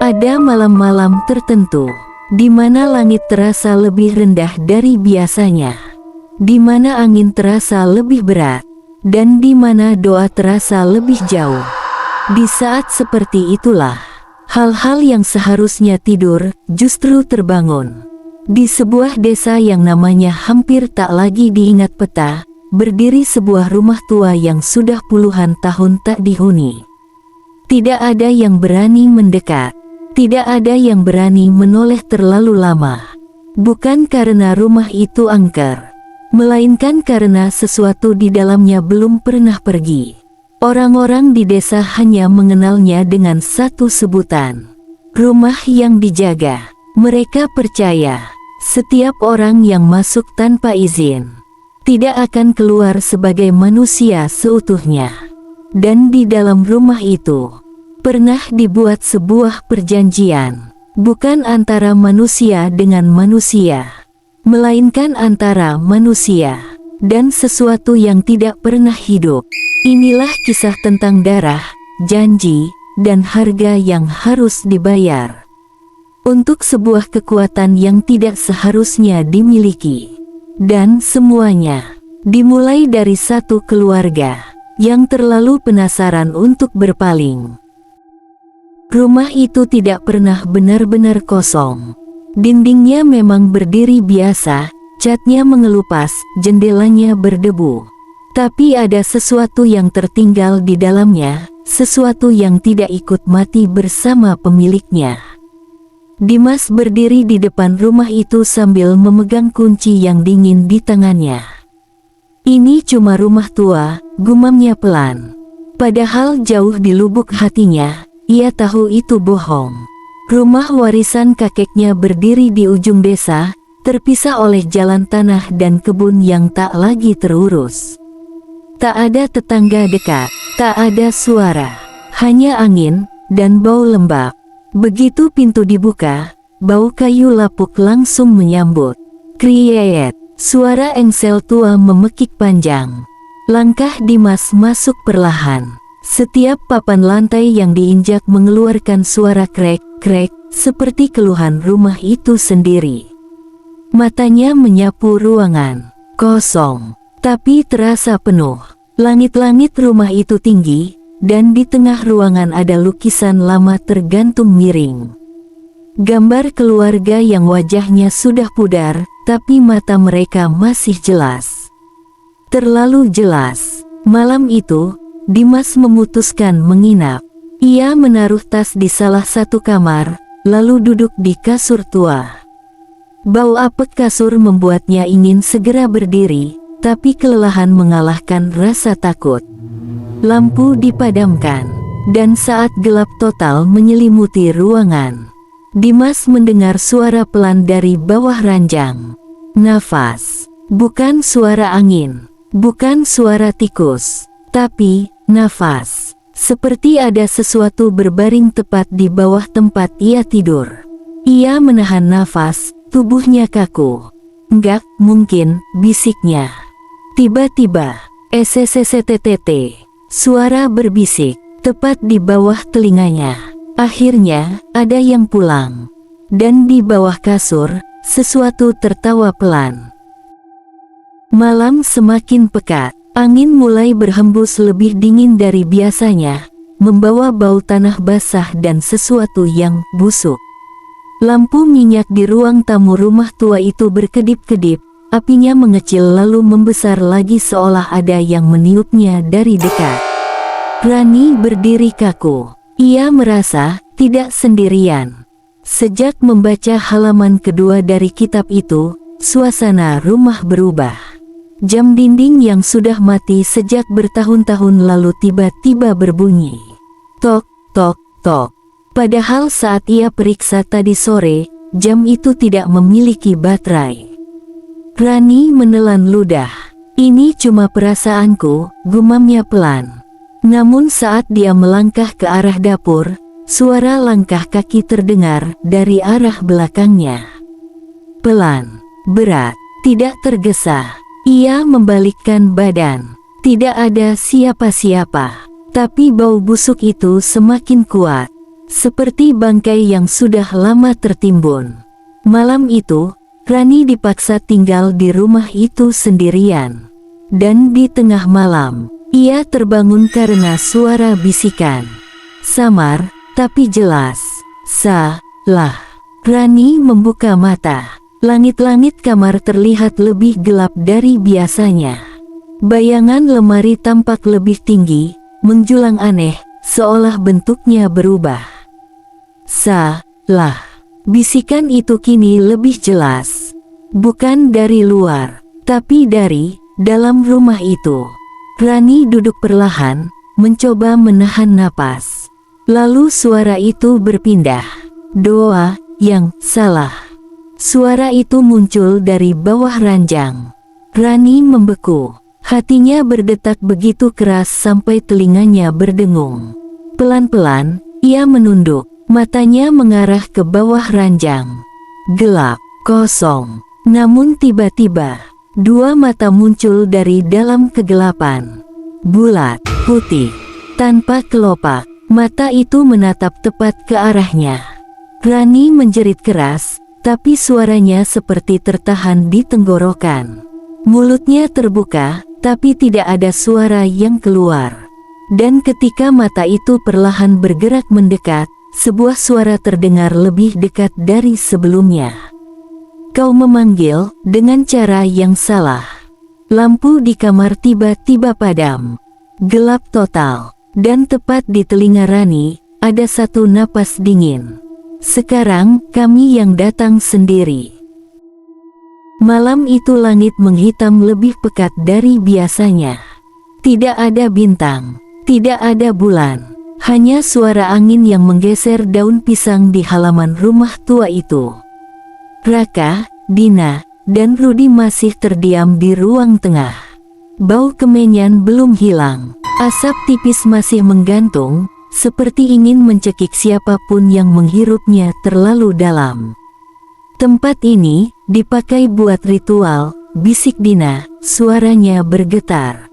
Ada malam-malam tertentu, di mana langit terasa lebih rendah dari biasanya, di mana angin terasa lebih berat, dan di mana doa terasa lebih jauh. Di saat seperti itulah, hal-hal yang seharusnya tidur, justru terbangun. Di sebuah desa yang namanya hampir tak lagi diingat peta, berdiri sebuah rumah tua yang sudah puluhan tahun tak dihuni. Tidak ada yang berani mendekat. Tidak ada yang berani menoleh terlalu lama. Bukan karena rumah itu angker, melainkan karena sesuatu di dalamnya belum pernah pergi. Orang-orang di desa hanya mengenalnya dengan satu sebutan, rumah yang dijaga. Mereka percaya, setiap orang yang masuk tanpa izin, tidak akan keluar sebagai manusia seutuhnya. Dan di dalam rumah itu, pernah dibuat sebuah perjanjian, bukan antara manusia dengan manusia, melainkan antara manusia dan sesuatu yang tidak pernah hidup. Inilah kisah tentang darah, janji, dan harga yang harus dibayar untuk sebuah kekuatan yang tidak seharusnya dimiliki. Dan semuanya dimulai dari satu keluarga yang terlalu penasaran untuk berpaling. Rumah itu tidak pernah benar-benar kosong. Dindingnya memang berdiri biasa, catnya mengelupas, jendelanya berdebu. Tapi ada sesuatu yang tertinggal di dalamnya, sesuatu yang tidak ikut mati bersama pemiliknya. Dimas berdiri di depan rumah itu sambil memegang kunci yang dingin di tangannya. Ini cuma rumah tua, gumamnya pelan. Padahal jauh di lubuk hatinya, ia tahu itu bohong. Rumah warisan kakeknya berdiri di ujung desa, terpisah oleh jalan tanah dan kebun yang tak lagi terurus. Tak ada tetangga dekat, tak ada suara, hanya angin dan bau lembab. Begitu pintu dibuka, bau kayu lapuk langsung menyambut. Kriet, suara engsel tua memekik panjang. Langkah Dimas masuk perlahan. Setiap papan lantai yang diinjak mengeluarkan suara krek-krek, seperti keluhan rumah itu sendiri. Matanya menyapu ruangan, kosong, tapi terasa penuh. Langit-langit rumah itu tinggi, dan di tengah ruangan ada lukisan lama tergantung miring. Gambar keluarga yang wajahnya sudah pudar, tapi mata mereka masih jelas. Terlalu jelas. Malam itu, Dimas memutuskan menginap. Ia menaruh tas di salah satu kamar, lalu duduk di kasur tua. Bau apek kasur membuatnya ingin segera berdiri, tapi kelelahan mengalahkan rasa takut. Lampu dipadamkan, dan saat gelap total menyelimuti ruangan, Dimas mendengar suara pelan dari bawah ranjang. Nafas, bukan suara angin, bukan suara tikus, tapi nafas, seperti ada sesuatu berbaring tepat di bawah tempat ia tidur. Ia menahan nafas, tubuhnya kaku. Enggak mungkin, bisiknya. Tiba-tiba, SSSTTT, suara berbisik, tepat di bawah telinganya. Akhirnya, ada yang pulang. Dan di bawah kasur, sesuatu tertawa pelan. Malam semakin pekat. Angin mulai berhembus lebih dingin dari biasanya, membawa bau tanah basah dan sesuatu yang busuk. Lampu minyak di ruang tamu rumah tua itu berkedip-kedip, apinya mengecil lalu membesar lagi seolah ada yang meniupnya dari dekat. Rani berdiri kaku. Ia merasa tidak sendirian. Sejak membaca halaman kedua dari kitab itu, suasana rumah berubah. Jam dinding yang sudah mati sejak bertahun-tahun lalu tiba-tiba berbunyi. Tok, tok, tok. Padahal saat ia periksa tadi sore, jam itu tidak memiliki baterai. Rani menelan ludah. Ini cuma perasaanku, gumamnya pelan. Namun saat dia melangkah ke arah dapur, suara langkah kaki terdengar dari arah belakangnya. Pelan, berat, tidak tergesa. Ia membalikkan badan. Tidak ada siapa-siapa, tapi bau busuk itu semakin kuat. seperti bangkai yang sudah lama tertimbun. Malam itu, Rani dipaksa tinggal di rumah itu sendirian. Dan di tengah malam, ia terbangun karena suara bisikan. Samar, tapi jelas. Salah. Rani membuka mata. Langit-langit kamar terlihat lebih gelap dari biasanya. Bayangan lemari tampak lebih tinggi, menjulang aneh, seolah bentuknya berubah. Salah. Bisikan itu kini lebih jelas. Bukan dari luar, tapi dari dalam rumah itu. Rani duduk perlahan, mencoba menahan napas. Lalu suara itu berpindah. Doa yang salah. Suara itu muncul dari bawah ranjang. Rani membeku. Hatinya berdetak begitu keras sampai telinganya berdengung. Pelan-pelan, ia menunduk. Matanya mengarah ke bawah ranjang. Gelap, kosong. Namun tiba-tiba, dua mata muncul dari dalam kegelapan. Bulat, putih, tanpa kelopak. Mata itu menatap tepat ke arahnya. Rani menjerit keras, tapi suaranya seperti tertahan di tenggorokan. Mulutnya terbuka, tapi tidak ada suara yang keluar. Dan ketika mata itu perlahan bergerak mendekat, sebuah suara terdengar lebih dekat dari sebelumnya. Kau memanggil dengan cara yang salah. Lampu di kamar tiba-tiba padam. Gelap total, dan tepat di telinga Rani, ada satu napas dingin. Sekarang, kami yang datang sendiri. Malam itu langit menghitam lebih pekat dari biasanya. Tidak ada bintang, tidak ada bulan, hanya suara angin yang menggeser daun pisang di halaman rumah tua itu. Raka, Dina, dan Rudi masih terdiam di ruang tengah. Bau kemenyan belum hilang, asap tipis masih menggantung, seperti ingin mencekik siapapun yang menghirupnya terlalu dalam. Tempat ini dipakai buat ritual, bisik Dina, suaranya bergetar.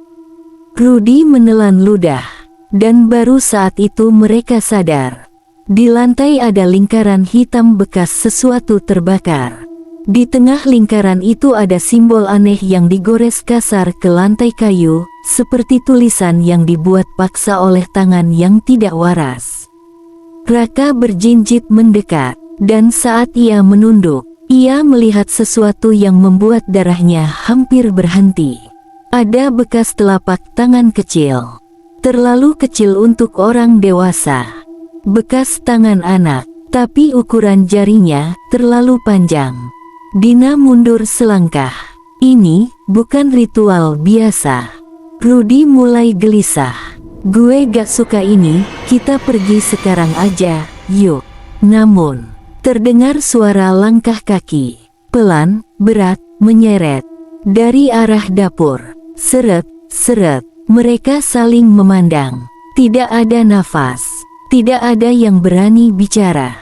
Rudi menelan ludah, dan baru saat itu mereka sadar. Di lantai ada lingkaran hitam bekas sesuatu terbakar. Di tengah lingkaran itu ada simbol aneh yang digores kasar ke lantai kayu, seperti tulisan yang dibuat paksa oleh tangan yang tidak waras. Raka berjinjit mendekat, dan saat ia menunduk, ia melihat sesuatu yang membuat darahnya hampir berhenti. Ada bekas telapak tangan kecil. Terlalu kecil untuk orang dewasa. Bekas tangan anak, tapi ukuran jarinya terlalu panjang. Dina mundur selangkah. Ini bukan ritual biasa. Rudi mulai gelisah. Gue gak suka ini, kita pergi sekarang aja, yuk. Namun, terdengar suara langkah kaki. Pelan, berat, menyeret. Dari arah dapur. Seret, seret. Mereka saling memandang. Tidak ada nafas. Tidak ada yang berani bicara.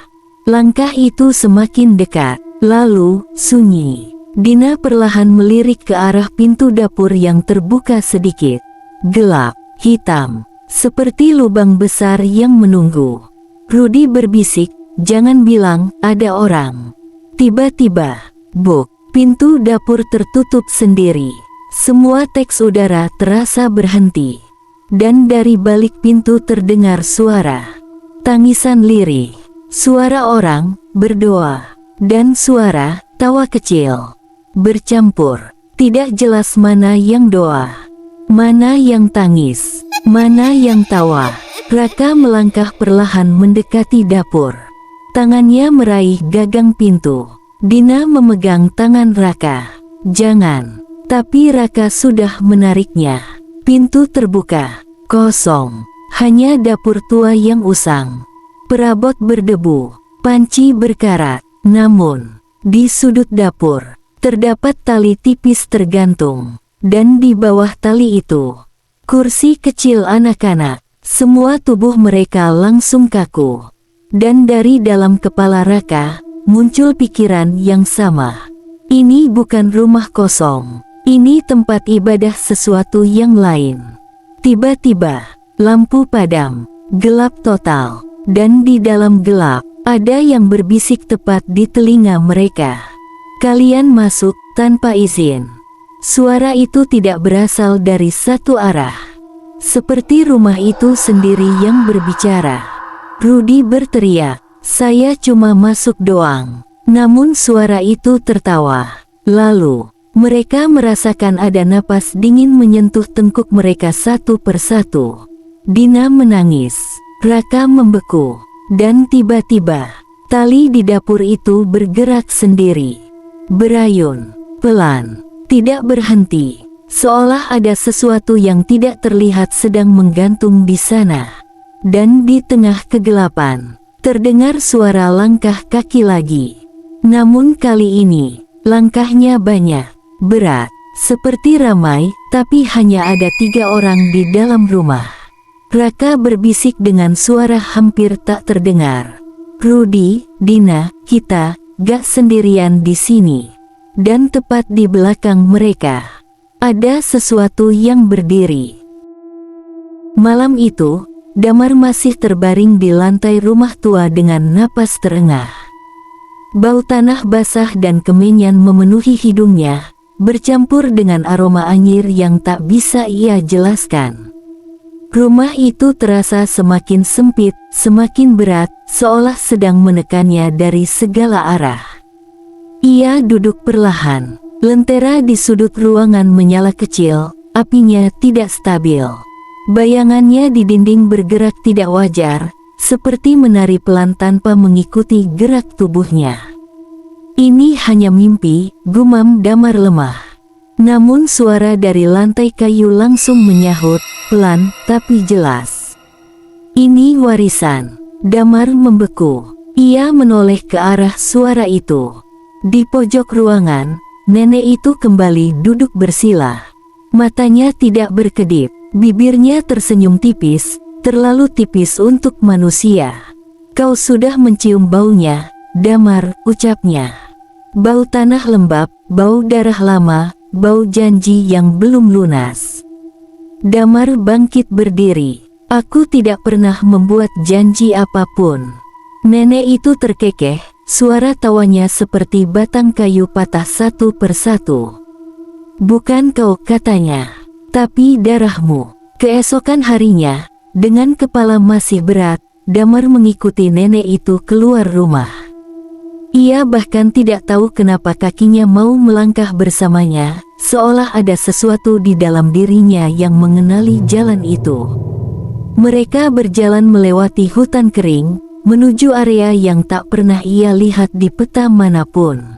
Langkah itu semakin dekat. Lalu, sunyi. Dina perlahan melirik ke arah pintu dapur yang terbuka sedikit. Gelap, hitam, seperti lubang besar yang menunggu. Rudi berbisik, jangan bilang ada orang. Tiba-tiba, buk, pintu dapur tertutup sendiri. Semua teks udara terasa berhenti. Dan dari balik pintu terdengar suara. Tangisan lirih. Suara orang berdoa. Dan suara tawa kecil. Bercampur. Tidak jelas mana yang doa. Mana yang tangis. Mana yang tawa. Raka melangkah perlahan mendekati dapur. Tangannya meraih gagang pintu. Dina memegang tangan Raka. Jangan. Tapi Raka sudah menariknya. Pintu terbuka. Kosong. Hanya dapur tua yang usang. Perabot berdebu. Panci berkarat. Namun, di sudut dapur, terdapat tali tipis tergantung. Dan di bawah tali itu, kursi kecil anak-anak. Semua tubuh mereka langsung kaku. Dan dari dalam kepala Raka, muncul pikiran yang sama. Ini bukan rumah kosong. Ini tempat ibadah sesuatu yang lain. Tiba-tiba, lampu padam, gelap total. Dan di dalam gelap, ada yang berbisik tepat di telinga mereka. Kalian masuk tanpa izin. Suara itu tidak berasal dari satu arah. Seperti rumah itu sendiri yang berbicara. Rudy berteriak, "Saya cuma masuk doang." Namun suara itu tertawa. Lalu, mereka merasakan ada napas dingin menyentuh tengkuk mereka satu persatu. Dina menangis, Raka membeku, dan tiba-tiba, tali di dapur itu bergerak sendiri. Berayun, pelan, tidak berhenti, seolah ada sesuatu yang tidak terlihat sedang menggantung di sana. Dan di tengah kegelapan, terdengar suara langkah kaki lagi. Namun kali ini, langkahnya banyak, berat, seperti ramai, tapi hanya ada 3 orang di dalam rumah. Raka berbisik dengan suara hampir tak terdengar. "Rudy, Dina, kita gak sendirian di sini." Dan tepat di belakang mereka, ada sesuatu yang berdiri. Malam itu, Damar masih terbaring di lantai rumah tua dengan napas terengah. Bau tanah basah dan kemenyan memenuhi hidungnya, bercampur dengan aroma anyir yang tak bisa ia jelaskan. Rumah itu terasa semakin sempit, semakin berat, seolah sedang menekannya dari segala arah. Ia duduk perlahan, lentera di sudut ruangan menyala kecil, apinya tidak stabil. Bayangannya di dinding bergerak tidak wajar, seperti menari pelan tanpa mengikuti gerak tubuhnya. "Ini hanya mimpi," gumam Damar lemah. Namun suara dari lantai kayu langsung menyahut, pelan tapi jelas. "Ini warisan." Damar membeku. Ia menoleh ke arah suara itu. Di pojok ruangan, nenek itu kembali duduk bersila. Matanya tidak berkedip, bibirnya tersenyum tipis, terlalu tipis untuk manusia. "Kau sudah mencium baunya, Damar," ucapnya. "Bau tanah lembab, bau darah lama, bau janji yang belum lunas." Damar bangkit berdiri. "Aku tidak pernah membuat janji apapun." Nenek itu terkekeh, suara tawanya seperti batang kayu patah satu persatu. "Bukan kau," katanya, "tapi darahmu." Keesokan harinya, dengan kepala masih berat, Damar mengikuti nenek itu keluar rumah. Ia bahkan tidak tahu kenapa kakinya mau melangkah bersamanya, seolah ada sesuatu di dalam dirinya yang mengenali jalan itu. Mereka berjalan melewati hutan kering, menuju area yang tak pernah ia lihat di peta manapun.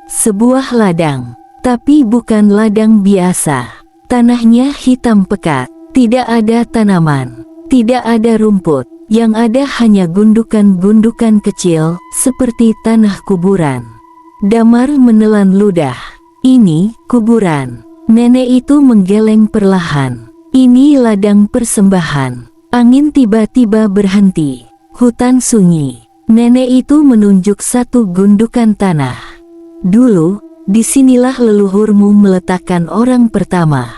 Sebuah ladang, tapi bukan ladang biasa. Tanahnya hitam pekat, tidak ada tanaman, tidak ada rumput, yang ada hanya gundukan-gundukan kecil, seperti tanah kuburan. Damar menelan ludah. "Ini kuburan." Nenek itu menggeleng perlahan. "Ini ladang persembahan." Angin tiba-tiba berhenti. Hutan sunyi. Nenek itu menunjuk satu gundukan tanah. "Dulu, disinilah leluhurmu meletakkan orang pertama."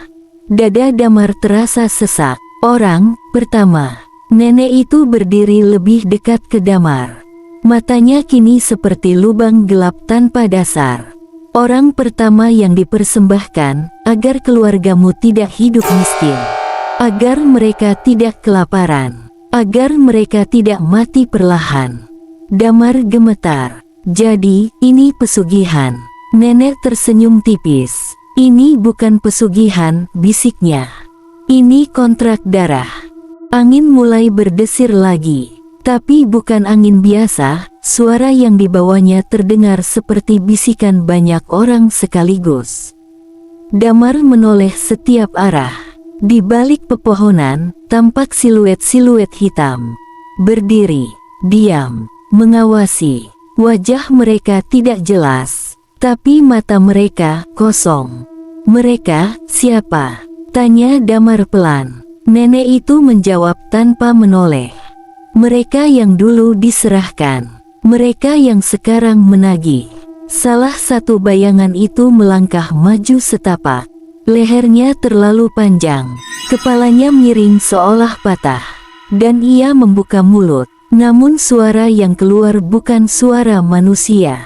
Dada Damar terasa sesak. "Orang pertama." Nenek itu berdiri lebih dekat ke Damar. Matanya kini seperti lubang gelap tanpa dasar. "Orang pertama yang dipersembahkan, agar keluargamu tidak hidup miskin. Agar mereka tidak kelaparan. Agar mereka tidak mati perlahan." Damar gemetar. "Jadi, ini pesugihan." Nenek tersenyum tipis. "Ini bukan pesugihan," bisiknya. "Ini kontrak darah." Angin mulai berdesir lagi. Tapi bukan angin biasa, suara yang dibawanya terdengar seperti bisikan banyak orang sekaligus. Damar menoleh setiap arah. Di balik pepohonan, tampak siluet-siluet hitam. Berdiri, diam, mengawasi. Wajah mereka tidak jelas, tapi mata mereka kosong. "Mereka siapa?" tanya Damar pelan. Nenek itu menjawab tanpa menoleh. "Mereka yang dulu diserahkan. Mereka yang sekarang menagih." Salah satu bayangan itu melangkah maju setapak. Lehernya terlalu panjang, kepalanya miring seolah patah. Dan ia membuka mulut, Namun suara yang keluar bukan suara manusia.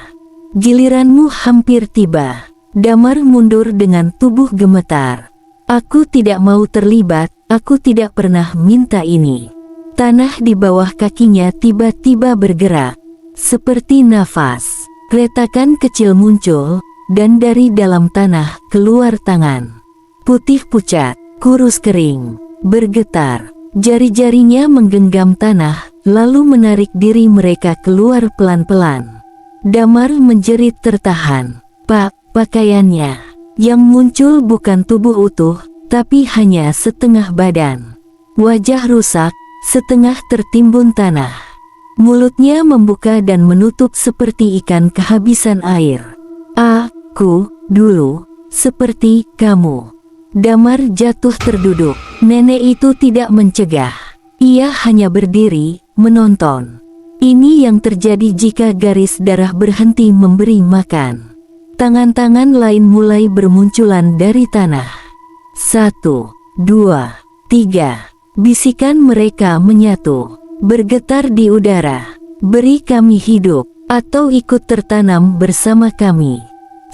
Giliranmu hampir tiba. Damar mundur dengan tubuh gemetar. Aku tidak mau terlibat, aku tidak pernah minta ini. Tanah di bawah kakinya tiba-tiba bergerak. Seperti nafas, retakan kecil muncul, dan dari dalam tanah keluar tangan. Putih pucat, kurus kering, bergetar. Jari-jarinya menggenggam tanah, lalu menarik diri mereka keluar pelan-pelan. Damar menjerit tertahan. Pak, pakaiannya. Yang muncul bukan tubuh utuh, tapi hanya setengah badan. Wajah rusak, setengah tertimbun tanah. Mulutnya membuka dan menutup seperti ikan kehabisan air. Aku, dulu, seperti kamu. Damar jatuh terduduk. Nenek itu tidak mencegah. Ia hanya berdiri, menonton. Ini yang terjadi jika garis darah berhenti memberi makan. Tangan-tangan lain mulai bermunculan dari tanah. 1, 2, 3. Bisikan mereka menyatu, bergetar di udara. Beri kami hidup, atau ikut tertanam bersama kami.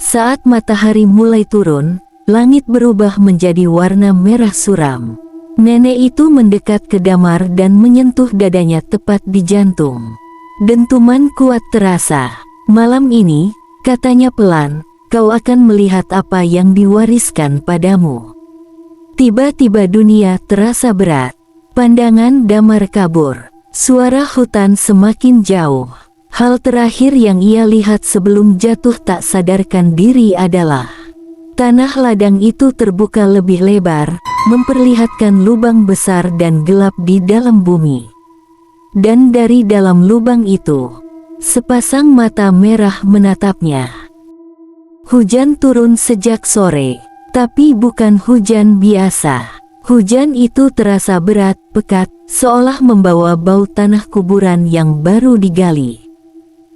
Saat matahari mulai turun, langit berubah menjadi warna merah suram. Nenek itu mendekat ke Damar dan menyentuh dadanya tepat di jantung. Dentuman kuat terasa. Malam ini, katanya pelan, kau akan melihat apa yang diwariskan padamu. Tiba-tiba dunia terasa berat. Pandangan Damar kabur. Suara hutan semakin jauh. Hal terakhir yang ia lihat sebelum jatuh tak sadarkan diri adalah tanah ladang itu terbuka lebih lebar, memperlihatkan lubang besar dan gelap di dalam bumi. Dan dari dalam lubang itu, sepasang mata merah menatapnya. Hujan turun sejak sore, tapi bukan hujan biasa. Hujan itu terasa berat, pekat, seolah membawa bau tanah kuburan yang baru digali.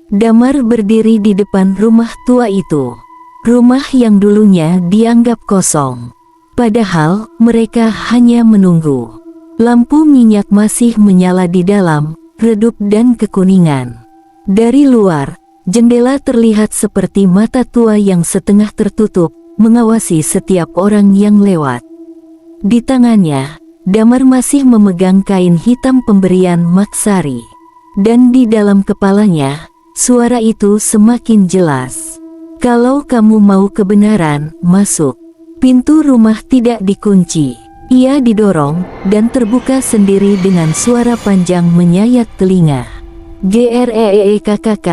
Damar berdiri di depan rumah tua itu. Rumah yang dulunya dianggap kosong. Padahal mereka hanya menunggu. Lampu minyak masih menyala di dalam, redup dan kekuningan. Dari luar, jendela terlihat seperti mata tua yang setengah tertutup, mengawasi setiap orang yang lewat. Di tangannya, Damar masih memegang kain hitam pemberian Maksari. Dan di dalam kepalanya, suara itu semakin jelas. Kalau kamu mau kebenaran, masuk. Pintu rumah tidak dikunci. Ia didorong, dan terbuka sendiri dengan suara panjang menyayat telinga. Greekkk.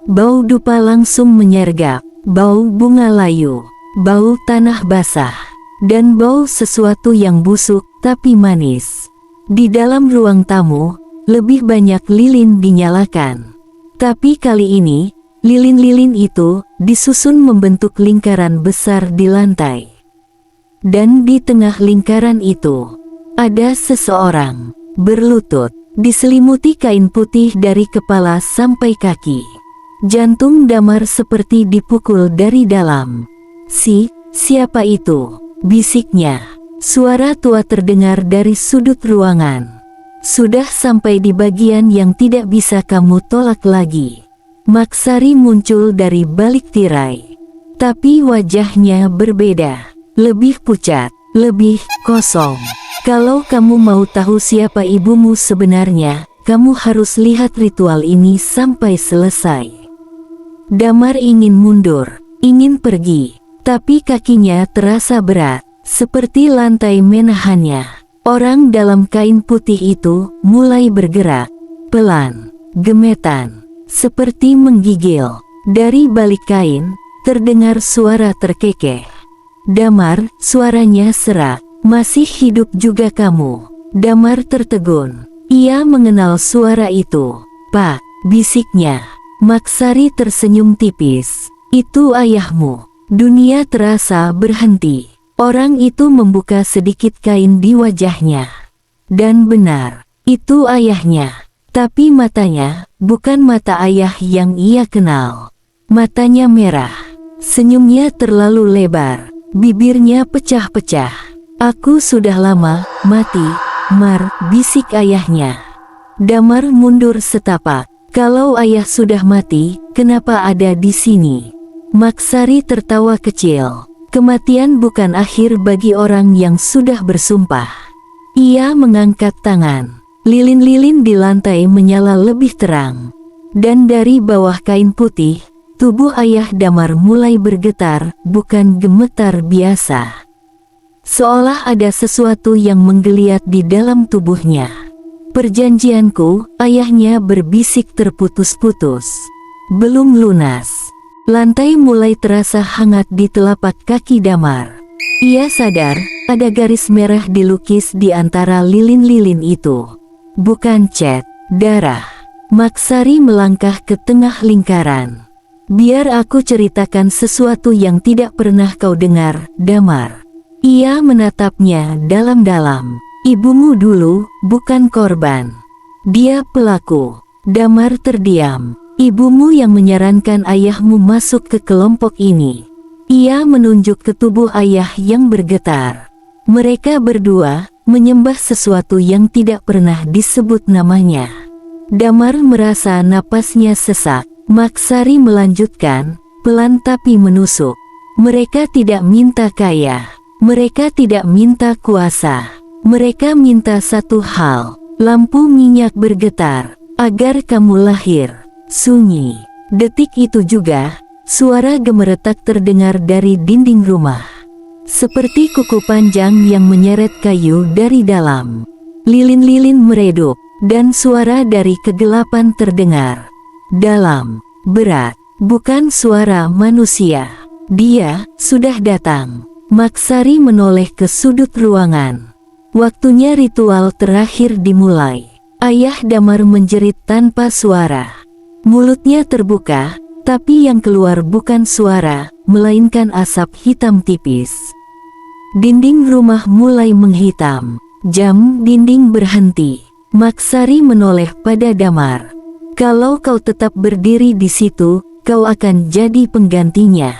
Bau dupa langsung menyergap. Bau bunga layu. Bau tanah basah. Dan bau sesuatu yang busuk, tapi manis. Di dalam ruang tamu, lebih banyak lilin dinyalakan. Tapi kali ini, lilin-lilin itu disusun membentuk lingkaran besar di lantai. Dan di tengah lingkaran itu, ada seseorang berlutut, diselimuti kain putih dari kepala sampai kaki. Jantung Damar seperti dipukul dari dalam. Siapa itu? Bisiknya. Suara tua terdengar dari sudut ruangan. Sudah sampai di bagian yang tidak bisa kamu tolak lagi. Maksari muncul dari balik tirai. Tapi wajahnya berbeda. Lebih pucat, lebih kosong. Kalau kamu mau tahu siapa ibumu sebenarnya, kamu harus lihat ritual ini sampai selesai. Damar ingin mundur, ingin pergi. Tapi kakinya terasa berat, seperti lantai menahannya. Orang dalam kain putih itu mulai bergerak, pelan, gemetan, seperti menggigil. Dari balik kain, terdengar suara terkekeh. Damar, suaranya serak. Masih hidup juga kamu? Damar tertegun. Ia mengenal suara itu. Pak, bisiknya. Maksari tersenyum tipis. Itu ayahmu. Dunia terasa berhenti. Orang itu membuka sedikit kain di wajahnya. Dan benar, itu ayahnya. Tapi matanya, bukan mata ayah yang ia kenal. Matanya merah. Senyumnya terlalu lebar. Bibirnya pecah-pecah. Aku sudah lama mati, Mar, bisik ayahnya. Damar mundur setapak. Kalau ayah sudah mati, kenapa ada di sini? Maksari tertawa kecil. Kematian bukan akhir bagi orang yang sudah bersumpah. Ia mengangkat tangan. Lilin-lilin di lantai menyala lebih terang. Dan dari bawah kain putih, tubuh ayah Damar mulai bergetar, bukan gemetar biasa. Seolah ada sesuatu yang menggeliat di dalam tubuhnya. Perjanjianku, ayahnya berbisik terputus-putus. Belum lunas. Lantai mulai terasa hangat di telapak kaki Damar. Ia sadar, ada garis merah dilukis di antara lilin-lilin itu. Bukan cat, darah. Maksari melangkah ke tengah lingkaran. Biar aku ceritakan sesuatu yang tidak pernah kau dengar, Damar. Ia menatapnya dalam-dalam. Ibumu dulu, bukan korban. Dia pelaku. Damar terdiam. Ibumu yang menyarankan ayahmu masuk ke kelompok ini. Ia menunjuk ke tubuh ayah yang bergetar. Mereka berdua menyembah sesuatu yang tidak pernah disebut namanya. Damar merasa napasnya sesak. Maksari melanjutkan, pelan tapi menusuk. Mereka tidak minta kaya. Mereka tidak minta kuasa. Mereka minta satu hal, lampu minyak bergetar, agar kamu lahir. Sunyi. Detik itu juga, suara gemeretak terdengar dari dinding rumah. Seperti kuku panjang yang menyeret kayu dari dalam. Lilin-lilin meredup, dan suara dari kegelapan terdengar. Dalam, berat, bukan suara manusia. Dia sudah datang. Maksari menoleh ke sudut ruangan. Waktunya ritual terakhir dimulai. Ayah Damar menjerit tanpa suara. Mulutnya terbuka, tapi yang keluar bukan suara, melainkan asap hitam tipis. Dinding rumah mulai menghitam. Jam dinding berhenti. Maksari menoleh pada Damar. Kalau kau tetap berdiri di situ, kau akan jadi penggantinya.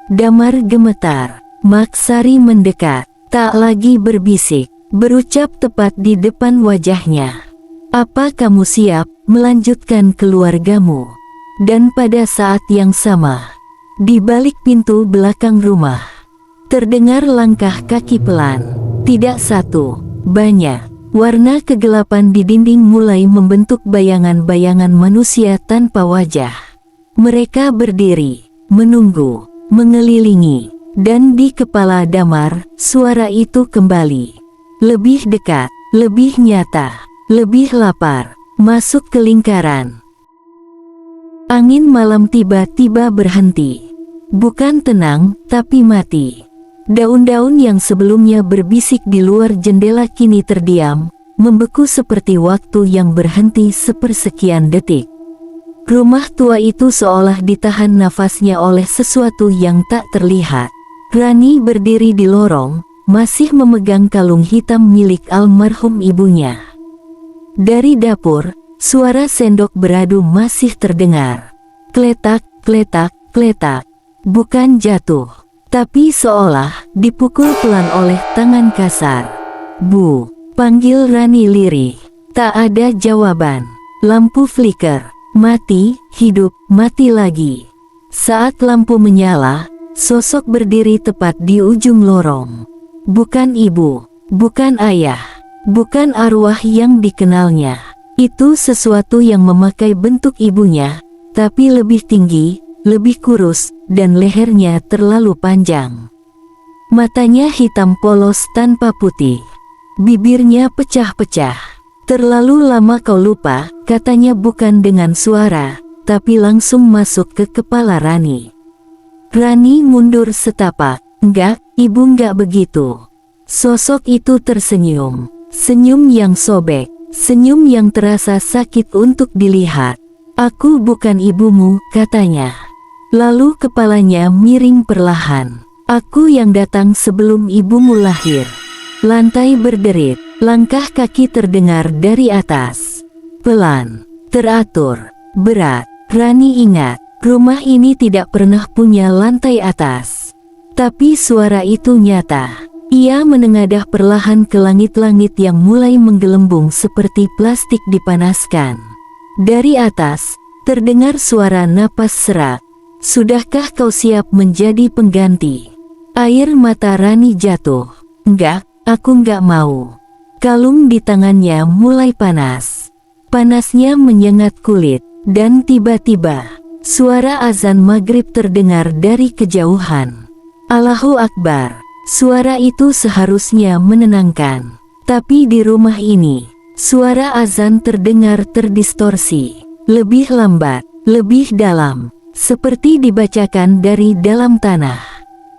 Damar gemetar. Maksari mendekat, tak lagi berbisik. Berucap tepat di depan wajahnya. Apa kamu siap melanjutkan keluargamu? Dan pada saat yang sama, di balik pintu belakang rumah, terdengar langkah kaki pelan. Tidak satu, banyak. Warna kegelapan di dinding mulai membentuk bayangan-bayangan manusia tanpa wajah. Mereka berdiri, menunggu, mengelilingi, dan di kepala Damar, suara itu kembali. Lebih dekat, lebih nyata, lebih lapar, masuk ke lingkaran. Angin malam tiba-tiba berhenti. Bukan tenang, tapi mati. Daun-daun yang sebelumnya berbisik di luar jendela kini terdiam, membeku seperti waktu yang berhenti sepersekian detik. Rumah tua itu seolah ditahan nafasnya oleh sesuatu yang tak terlihat. Rani berdiri di lorong, masih memegang kalung hitam milik almarhum ibunya. Dari dapur, suara sendok beradu masih terdengar. Kletak, kletak, kletak. Bukan jatuh, tapi seolah dipukul pelan oleh tangan kasar. Bu, panggil Rani lirih. Tak ada jawaban. Lampu flicker. Mati, hidup, mati lagi. Saat lampu menyala, sosok berdiri tepat di ujung lorong. Bukan ibu, bukan ayah, bukan arwah yang dikenalnya. Itu sesuatu yang memakai bentuk ibunya, tapi lebih tinggi, lebih kurus, dan lehernya terlalu panjang. Matanya hitam polos tanpa putih. Bibirnya pecah-pecah. Terlalu lama kau lupa, katanya bukan dengan suara, tapi langsung masuk ke kepala Rani. Rani mundur setapak. Enggak, ibu enggak begitu. Sosok itu tersenyum. Senyum yang sobek. Senyum yang terasa sakit untuk dilihat. Aku bukan ibumu, katanya. Lalu kepalanya miring perlahan. Aku yang datang sebelum ibumu lahir. Lantai berderit. Langkah kaki terdengar dari atas. Pelan. Teratur. Berat. Rani ingat, rumah ini tidak pernah punya lantai atas. Tapi suara itu nyata. Ia menengadah perlahan ke langit-langit yang mulai menggelembung seperti plastik dipanaskan. Dari atas, terdengar suara napas serak. Sudahkah kau siap menjadi pengganti? Air mata Rani jatuh. Enggak, aku enggak mau. Kalung di tangannya mulai panas. Panasnya menyengat kulit, dan tiba-tiba, suara azan maghrib terdengar dari kejauhan. Allahu Akbar. Suara itu seharusnya menenangkan. Tapi di rumah ini, suara azan terdengar terdistorsi. Lebih lambat, lebih dalam, seperti dibacakan dari dalam tanah.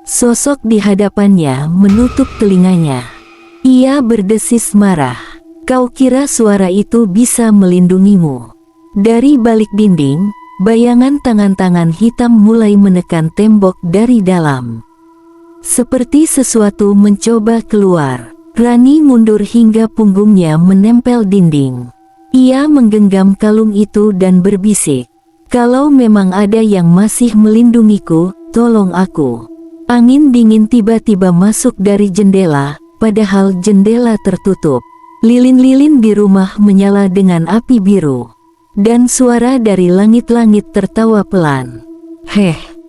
Sosok di hadapannya menutup telinganya. Ia berdesis marah. Kau kira suara itu bisa melindungimu? Dari balik dinding, bayangan tangan-tangan hitam mulai menekan tembok dari dalam. Seperti sesuatu mencoba keluar. Rani mundur hingga punggungnya menempel dinding. Ia menggenggam kalung itu dan berbisik, "Kalau memang ada yang masih melindungiku, tolong aku." Angin dingin tiba-tiba masuk dari jendela, padahal jendela tertutup. Lilin-lilin di rumah menyala dengan api biru. Dan suara dari langit-langit tertawa pelan.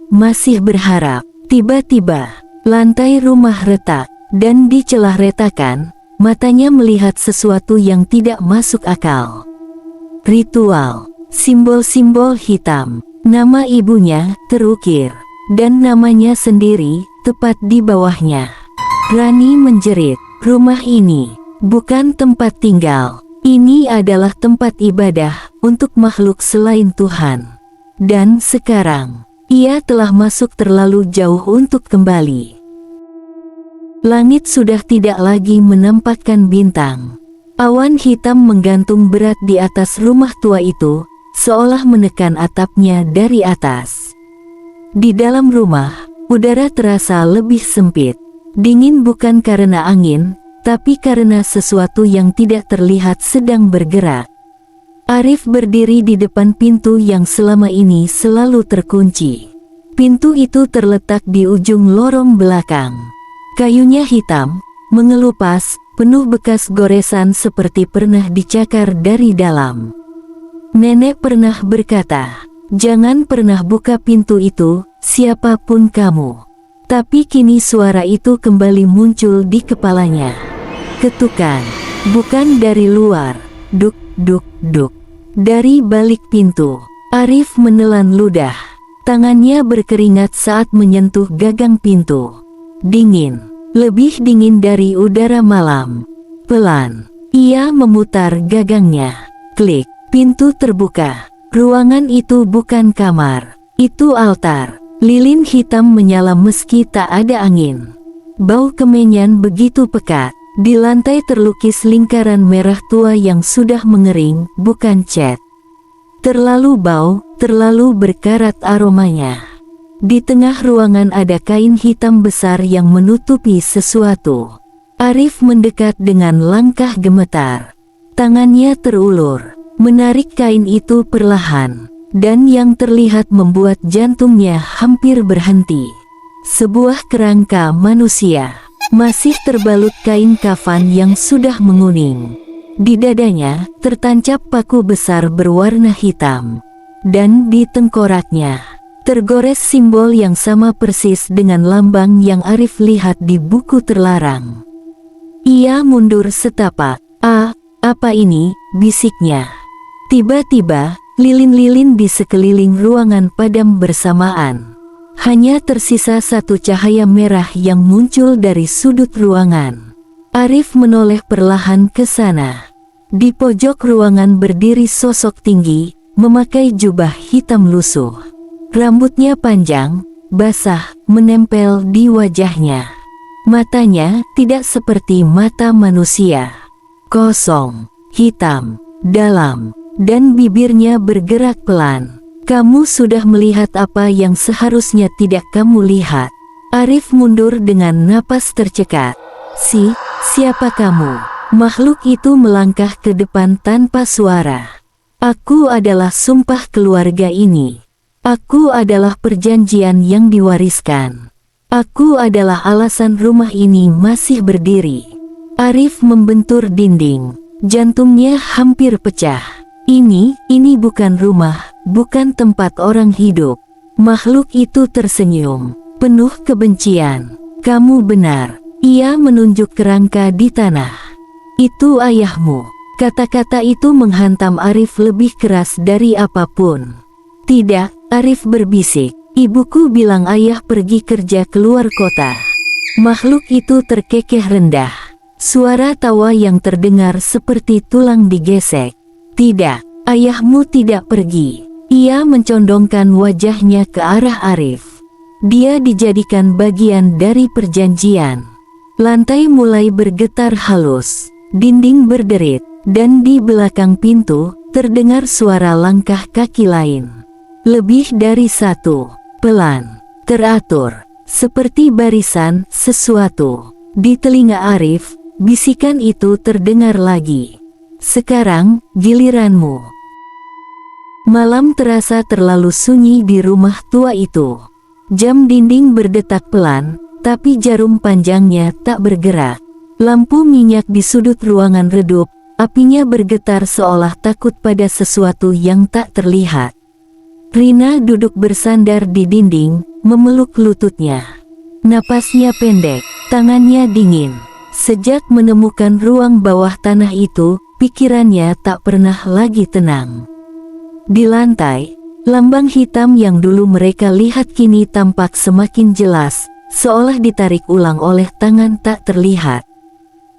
Masih berharap." Tiba-tiba, lantai rumah retak, dan di celah retakan, matanya melihat sesuatu yang tidak masuk akal. Ritual, simbol-simbol hitam, nama ibunya terukir, dan namanya sendiri tepat di bawahnya. Rani menjerit, "Rumah ini bukan tempat tinggal. Ini adalah tempat ibadah untuk makhluk selain Tuhan." Dan sekarang, ia telah masuk terlalu jauh untuk kembali. Langit sudah tidak lagi menampakkan bintang. Awan hitam menggantung berat di atas rumah tua itu, seolah menekan atapnya dari atas. Di dalam rumah, udara terasa lebih sempit. Dingin bukan karena angin, tapi karena sesuatu yang tidak terlihat sedang bergerak. Arif berdiri di depan pintu yang selama ini selalu terkunci. Pintu itu terletak di ujung lorong belakang. Kayunya hitam, mengelupas, penuh bekas goresan seperti pernah dicakar dari dalam. Nenek pernah berkata, "Jangan pernah buka pintu itu, siapapun kamu." Tapi kini suara itu kembali muncul di kepalanya. Ketukan, bukan dari luar, duk duk duk. Dari balik pintu, Arif menelan ludah. Tangannya berkeringat saat menyentuh gagang pintu. Dingin, lebih dingin dari udara malam. Pelan, ia memutar gagangnya. Klik, pintu terbuka. Ruangan itu bukan kamar, itu altar. Lilin hitam menyala meski tak ada angin. Bau kemenyan begitu pekat. Di lantai terlukis lingkaran merah tua yang sudah mengering, bukan cat. Terlalu bau, terlalu berkarat aromanya. Di tengah ruangan ada kain hitam besar yang menutupi sesuatu. Arif mendekat dengan langkah gemetar. Tangannya terulur, menarik kain itu perlahan, dan yang terlihat membuat jantungnya hampir berhenti. Sebuah kerangka manusia, masih terbalut kain kafan yang sudah menguning. Di dadanya, tertancap paku besar berwarna hitam. Dan di tengkoraknya, tergores simbol yang sama persis dengan lambang yang Arif lihat di buku terlarang. Ia mundur setapak. Apa ini?" bisiknya. Tiba-tiba, lilin-lilin di sekeliling ruangan padam bersamaan. Hanya tersisa satu cahaya merah yang muncul dari sudut ruangan. Arif menoleh perlahan ke sana. Di pojok ruangan berdiri sosok tinggi, memakai jubah hitam lusuh. Rambutnya panjang, basah, menempel di wajahnya. Matanya tidak seperti mata manusia. Kosong, hitam, dalam, dan bibirnya bergerak pelan. "Kamu sudah melihat apa yang seharusnya tidak kamu lihat." Arif mundur dengan napas tercekat. Siapa kamu?" Makhluk itu melangkah ke depan tanpa suara. "Aku adalah sumpah keluarga ini. Aku adalah perjanjian yang diwariskan. Aku adalah alasan rumah ini masih berdiri. Arif membentur dinding. Jantungnya hampir pecah. Ini bukan rumah, bukan tempat orang hidup. Makhluk itu tersenyum, penuh kebencian. Kamu benar. Ia menunjuk kerangka di tanah. Itu ayahmu. Kata-kata itu menghantam Arif lebih keras dari apapun. Tidak, Arif berbisik. Ibuku bilang ayah pergi kerja keluar kota. Makhluk itu terkekeh rendah. Suara tawa yang terdengar seperti tulang digesek. Tidak, ayahmu tidak pergi. Ia mencondongkan wajahnya ke arah Arif. Dia dijadikan bagian dari perjanjian. Lantai mulai bergetar halus. Dinding berderit. Dan di belakang pintu, terdengar suara langkah kaki lain. Lebih dari satu. Pelan, teratur, seperti barisan sesuatu. Di telinga Arif, bisikan itu terdengar lagi. Sekarang, giliranmu. Malam terasa terlalu sunyi di rumah tua itu. Jam dinding berdetak pelan, tapi jarum panjangnya tak bergerak. Lampu minyak di sudut ruangan redup, apinya bergetar seolah takut pada sesuatu yang tak terlihat. Rina duduk bersandar di dinding, memeluk lututnya. Napasnya pendek, tangannya dingin. Sejak menemukan ruang bawah tanah itu, pikirannya tak pernah lagi tenang. Di lantai, lambang hitam yang dulu mereka lihat kini tampak semakin jelas, seolah ditarik ulang oleh tangan tak terlihat.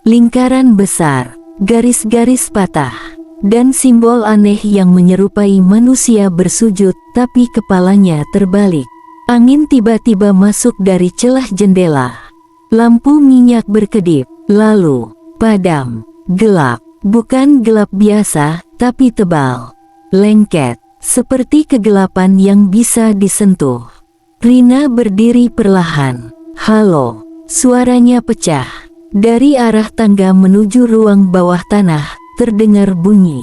Lingkaran besar, garis-garis patah, dan simbol aneh yang menyerupai manusia bersujud tapi kepalanya terbalik. Angin tiba-tiba masuk dari celah jendela. Lampu minyak berkedip, lalu padam, gelap. Bukan gelap biasa, tapi tebal, lengket, seperti kegelapan yang bisa disentuh. Rina berdiri perlahan. Halo, suaranya pecah. Dari arah tangga menuju ruang bawah tanah, terdengar bunyi.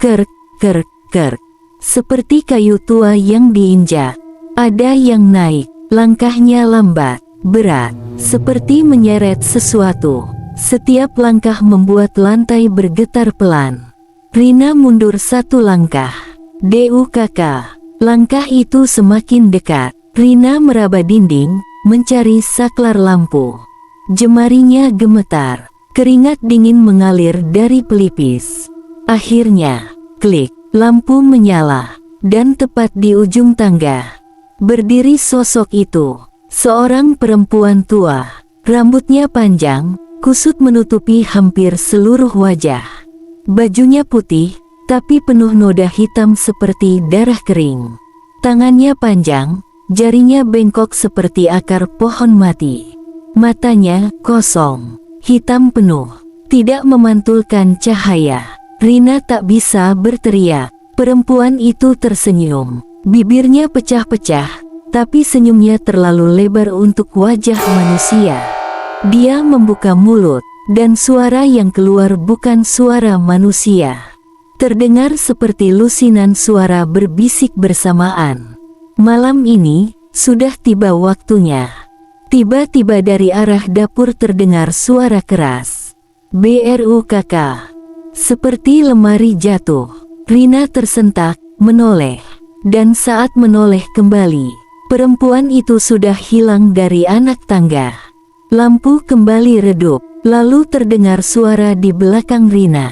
Kerk, kerk, kerk. Seperti kayu tua yang diinjak. Ada yang naik, langkahnya lambat, berat, seperti menyeret sesuatu. Setiap langkah membuat lantai bergetar pelan. Rina mundur satu langkah. DUKK. Langkah itu semakin dekat. Rina meraba dinding, mencari saklar lampu. Jemarinya gemetar. Keringat dingin mengalir dari pelipis. Akhirnya, klik, lampu menyala. Dan tepat di ujung tangga, berdiri sosok itu. Seorang perempuan tua. Rambutnya panjang, kusut menutupi hampir seluruh wajah. Bajunya putih, tapi penuh noda hitam seperti darah kering. Tangannya panjang, jarinya bengkok seperti akar pohon mati. Matanya kosong, hitam penuh, tidak memantulkan cahaya. Rina tak bisa berteriak. Perempuan itu tersenyum. Bibirnya pecah-pecah, tapi senyumnya terlalu lebar untuk wajah manusia. Dia membuka mulut, dan suara yang keluar bukan suara manusia. Terdengar seperti lusinan suara berbisik bersamaan. Malam ini, sudah tiba waktunya. Tiba-tiba dari arah dapur terdengar suara keras. BRUKK. Seperti lemari jatuh. Rina tersentak, menoleh. Dan saat menoleh kembali, perempuan itu sudah hilang dari anak tangga. Lampu kembali redup, lalu terdengar suara di belakang Rina.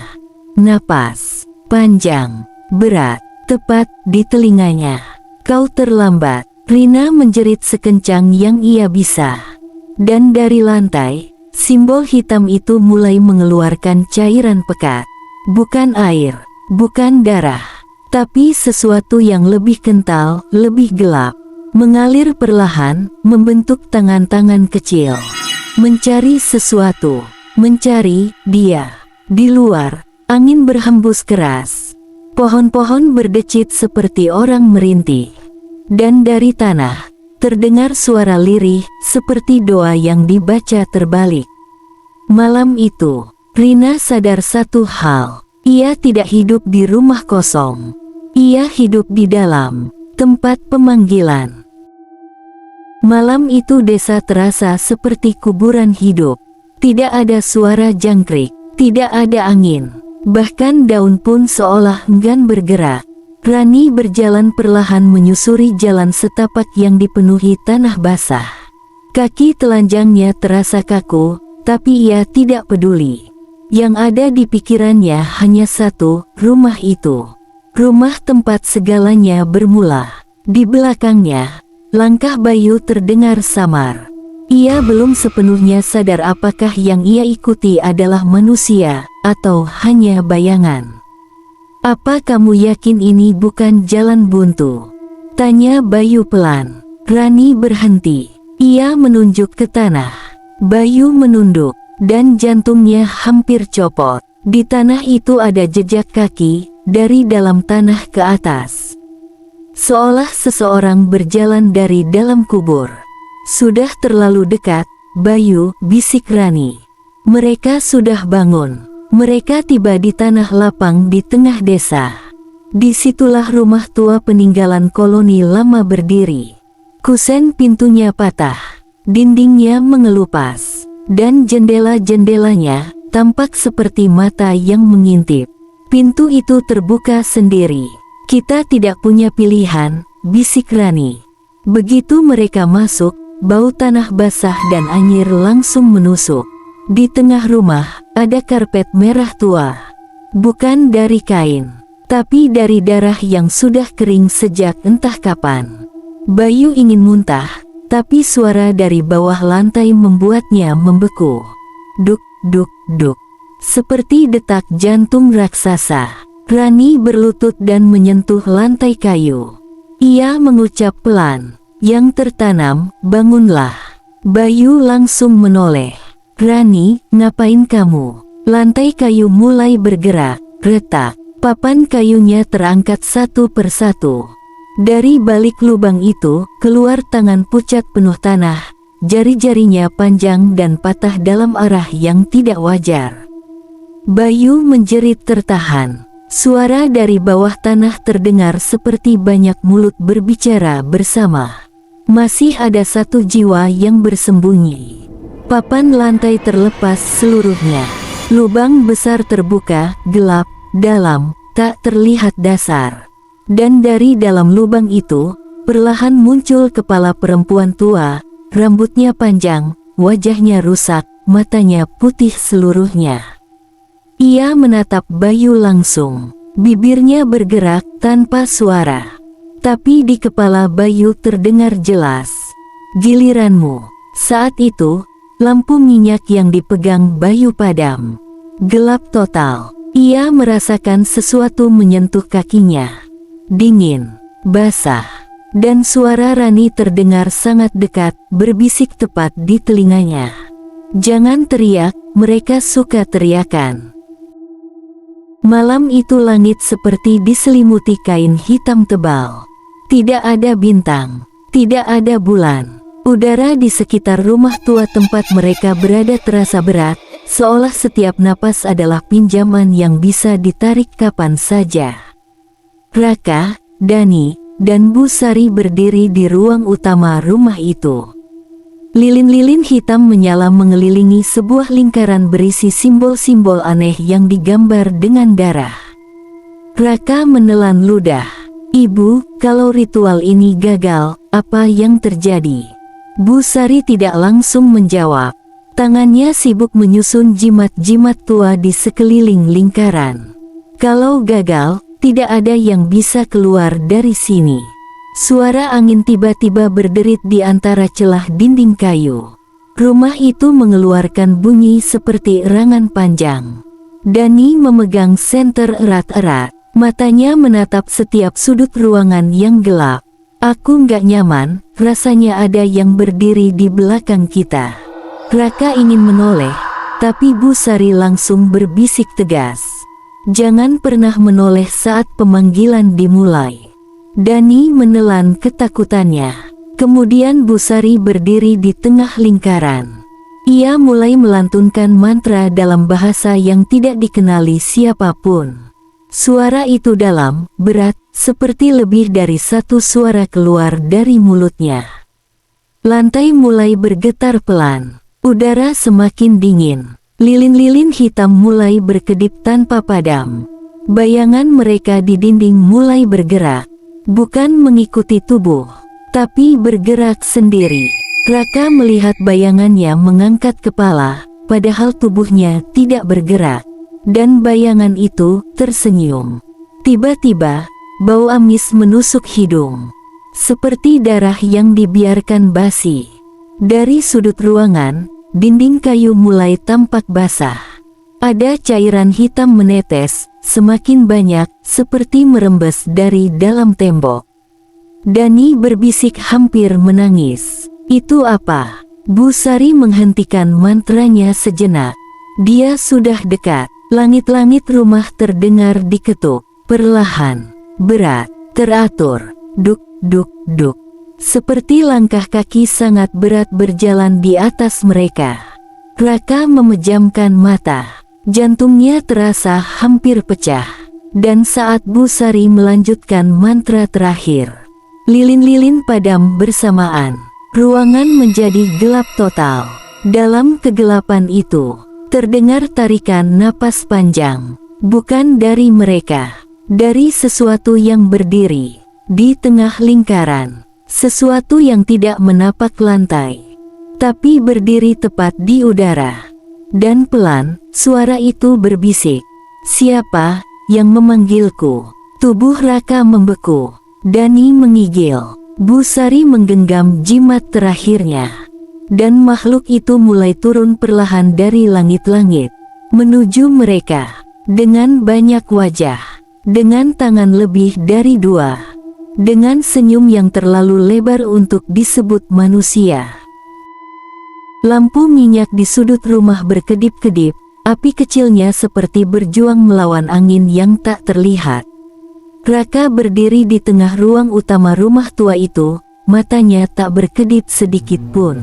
Napas panjang, berat, tepat di telinganya. Kau terlambat. Rina menjerit sekencang yang ia bisa. Dan dari lantai, simbol hitam itu mulai mengeluarkan cairan pekat. Bukan air, bukan darah, tapi sesuatu yang lebih kental, lebih gelap. Mengalir perlahan, membentuk tangan-tangan kecil. Mencari sesuatu, mencari dia. Di luar, angin berhembus keras. Pohon-pohon berdecit seperti orang merintih. Dan dari tanah, terdengar suara lirih, seperti doa yang dibaca terbalik. Malam itu, Rina sadar satu hal. Ia tidak hidup di rumah kosong. Ia hidup di dalam tempat pemanggilan. Malam itu desa terasa seperti kuburan hidup. Tidak ada suara jangkrik, tidak ada angin, bahkan daun pun seolah enggan bergerak. Rani berjalan perlahan menyusuri jalan setapak yang dipenuhi tanah basah. Kaki telanjangnya terasa kaku, tapi ia tidak peduli. Yang ada di pikirannya hanya satu, rumah itu. Rumah tempat segalanya bermula. Di belakangnya, langkah Bayu terdengar samar. Ia belum sepenuhnya sadar apakah yang ia ikuti adalah manusia, atau hanya bayangan. "Apa kamu yakin ini bukan jalan buntu?" tanya Bayu pelan. Rani berhenti. Ia menunjuk ke tanah. Bayu menunduk, dan jantungnya hampir copot. Di tanah itu ada jejak kaki, dari dalam tanah ke atas. Seolah seseorang berjalan dari dalam kubur. "Sudah terlalu dekat, Bayu," bisik Rani. Mereka sudah bangun. Mereka tiba di tanah lapang di tengah desa. Disitulah rumah tua peninggalan koloni lama berdiri. Kusen pintunya patah, dindingnya mengelupas, dan jendela-jendelanya tampak seperti mata yang mengintip. Pintu itu terbuka sendiri. "Kita tidak punya pilihan," bisik Rani. Begitu mereka masuk, bau tanah basah dan anyir langsung menusuk. Di tengah rumah, ada karpet merah tua. Bukan dari kain, tapi dari darah yang sudah kering sejak entah kapan. Bayu ingin muntah, tapi suara dari bawah lantai membuatnya membeku. Duk, duk, duk. Seperti detak jantung raksasa. Rani berlutut dan menyentuh lantai kayu. Ia mengucap pelan, "Yang tertanam, bangunlah." Bayu langsung menoleh. "Rani, ngapain kamu?" Lantai kayu mulai bergerak, retak. Papan kayunya terangkat satu persatu. Dari balik lubang itu, keluar tangan pucat penuh tanah. Jari-jarinya panjang dan patah dalam arah yang tidak wajar. Bayu menjerit tertahan. Suara dari bawah tanah terdengar seperti banyak mulut berbicara bersama. Masih ada satu jiwa yang bersembunyi. Papan lantai terlepas seluruhnya. Lubang besar terbuka, gelap, dalam, tak terlihat dasar. Dan dari dalam lubang itu, perlahan muncul kepala perempuan tua, rambutnya panjang, wajahnya rusak, matanya putih seluruhnya. Ia menatap Bayu langsung. Bibirnya bergerak tanpa suara. Tapi di kepala Bayu terdengar jelas, "Giliranmu." Saat itu, lampu minyak yang dipegang Bayu padam. Gelap total. Ia merasakan sesuatu menyentuh kakinya. Dingin, basah, dan suara Rani terdengar sangat dekat, berbisik tepat di telinganya. "Jangan teriak, mereka suka teriakan." Malam itu langit seperti diselimuti kain hitam tebal. Tidak ada bintang, tidak ada bulan. Udara di sekitar rumah tua tempat mereka berada terasa berat, seolah setiap napas adalah pinjaman yang bisa ditarik kapan saja. Raka, Dani, dan Bu Sari berdiri di ruang utama rumah itu. Lilin-lilin hitam menyala mengelilingi sebuah lingkaran berisi simbol-simbol aneh yang digambar dengan darah. Raka menelan ludah. "Ibu, kalau ritual ini gagal, apa yang terjadi?" Bu Sari tidak langsung menjawab. Tangannya sibuk menyusun jimat-jimat tua di sekeliling lingkaran. "Kalau gagal, tidak ada yang bisa keluar dari sini." Suara angin tiba-tiba berderit di antara celah dinding kayu. Rumah itu mengeluarkan bunyi seperti erangan panjang. Dani memegang senter erat-erat. Matanya menatap setiap sudut ruangan yang gelap. "Aku nggak nyaman, rasanya ada yang berdiri di belakang kita." Raka ingin menoleh, tapi Bu Sari langsung berbisik tegas. "Jangan pernah menoleh saat pemanggilan dimulai." Dani menelan ketakutannya. Kemudian Bu Sari berdiri di tengah lingkaran. Ia mulai melantunkan mantra dalam bahasa yang tidak dikenali siapapun. Suara itu dalam, berat, seperti lebih dari satu suara keluar dari mulutnya. Lantai mulai bergetar pelan. Udara semakin dingin. Lilin-lilin hitam mulai berkedip tanpa padam. Bayangan mereka di dinding mulai bergerak. Bukan mengikuti tubuh, tapi bergerak sendiri. Raka melihat bayangannya mengangkat kepala, padahal tubuhnya tidak bergerak. Dan bayangan itu tersenyum. Tiba-tiba, bau amis menusuk hidung. Seperti darah yang dibiarkan basi. Dari sudut ruangan, dinding kayu mulai tampak basah. Ada cairan hitam menetes, semakin banyak, seperti merembes dari dalam tembok. Dani berbisik hampir menangis. Itu apa? Bu Sari menghentikan mantranya sejenak. Dia sudah dekat. Langit-langit rumah terdengar diketuk. Perlahan, berat, teratur. Duk, duk, duk. Seperti langkah kaki sangat berat berjalan di atas mereka. Raka memejamkan mata. Jantungnya terasa hampir pecah. Dan saat Bu Sari melanjutkan mantra terakhir, lilin-lilin padam bersamaan. Ruangan menjadi gelap total. Dalam kegelapan itu, terdengar tarikan napas panjang. Bukan dari mereka, dari sesuatu yang berdiri di tengah lingkaran. Sesuatu yang tidak menapak lantai, tapi berdiri tepat di udara. Dan pelan, suara itu berbisik. Siapa yang memanggilku? Tubuh Raka membeku. Dani menggigil. Bu Sari menggenggam jimat terakhirnya. Dan makhluk itu mulai turun perlahan dari langit-langit menuju mereka. Dengan banyak wajah, dengan tangan lebih dari 2. Dengan senyum yang terlalu lebar untuk disebut manusia. Lampu minyak di sudut rumah berkedip-kedip, api kecilnya seperti berjuang melawan angin yang tak terlihat. Raka berdiri di tengah ruang utama rumah tua itu, matanya tak berkedip sedikit pun.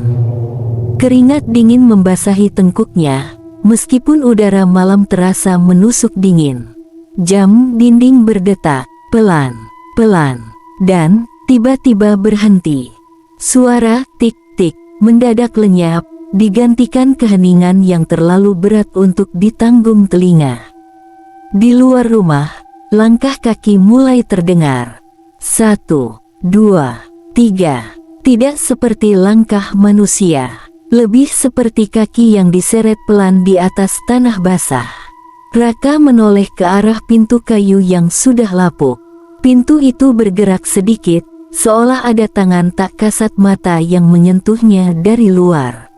Keringat dingin membasahi tengkuknya, meskipun udara malam terasa menusuk dingin. Jam dinding berdetak, pelan-pelan. Dan tiba-tiba berhenti. Suara tik-tik mendadak lenyap, digantikan keheningan yang terlalu berat untuk ditanggung telinga. Di luar rumah, langkah kaki mulai terdengar. 1, 2, 3. Tidak seperti langkah manusia, lebih seperti kaki yang diseret pelan di atas tanah basah. Raka menoleh ke arah pintu kayu yang sudah lapuk. Pintu itu bergerak sedikit, seolah ada tangan tak kasat mata yang menyentuhnya dari luar.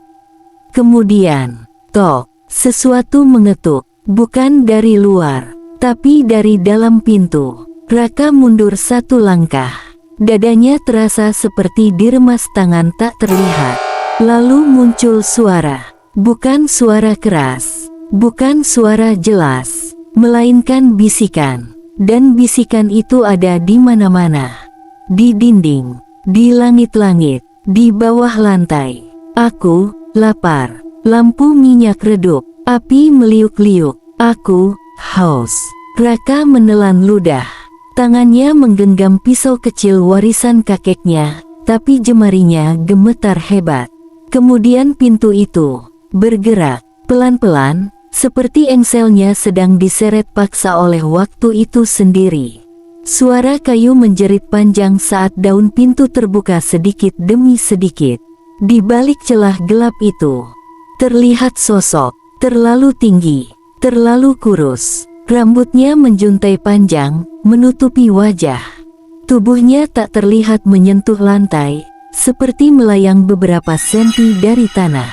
Kemudian, tok, sesuatu mengetuk, bukan dari luar, tapi dari dalam pintu. Raka mundur 1 langkah. Dadanya terasa seperti diremas tangan tak terlihat. Lalu muncul suara. Bukan suara keras, bukan suara jelas, melainkan bisikan. Dan bisikan itu ada di mana-mana. Di dinding, di langit-langit, di bawah lantai. Aku lapar. Lampu minyak redup. Api meliuk-liuk. Aku haus. Raka menelan ludah. Tangannya menggenggam pisau kecil warisan kakeknya, tapi jemarinya gemetar hebat. Kemudian pintu itu bergerak pelan-pelan, seperti engselnya sedang diseret paksa oleh waktu itu sendiri. Suara kayu menjerit panjang saat daun pintu terbuka sedikit demi sedikit. Di balik celah gelap itu, terlihat sosok, terlalu tinggi, terlalu kurus. Rambutnya menjuntai panjang, menutupi wajah. Tubuhnya tak terlihat menyentuh lantai, seperti melayang beberapa senti dari tanah.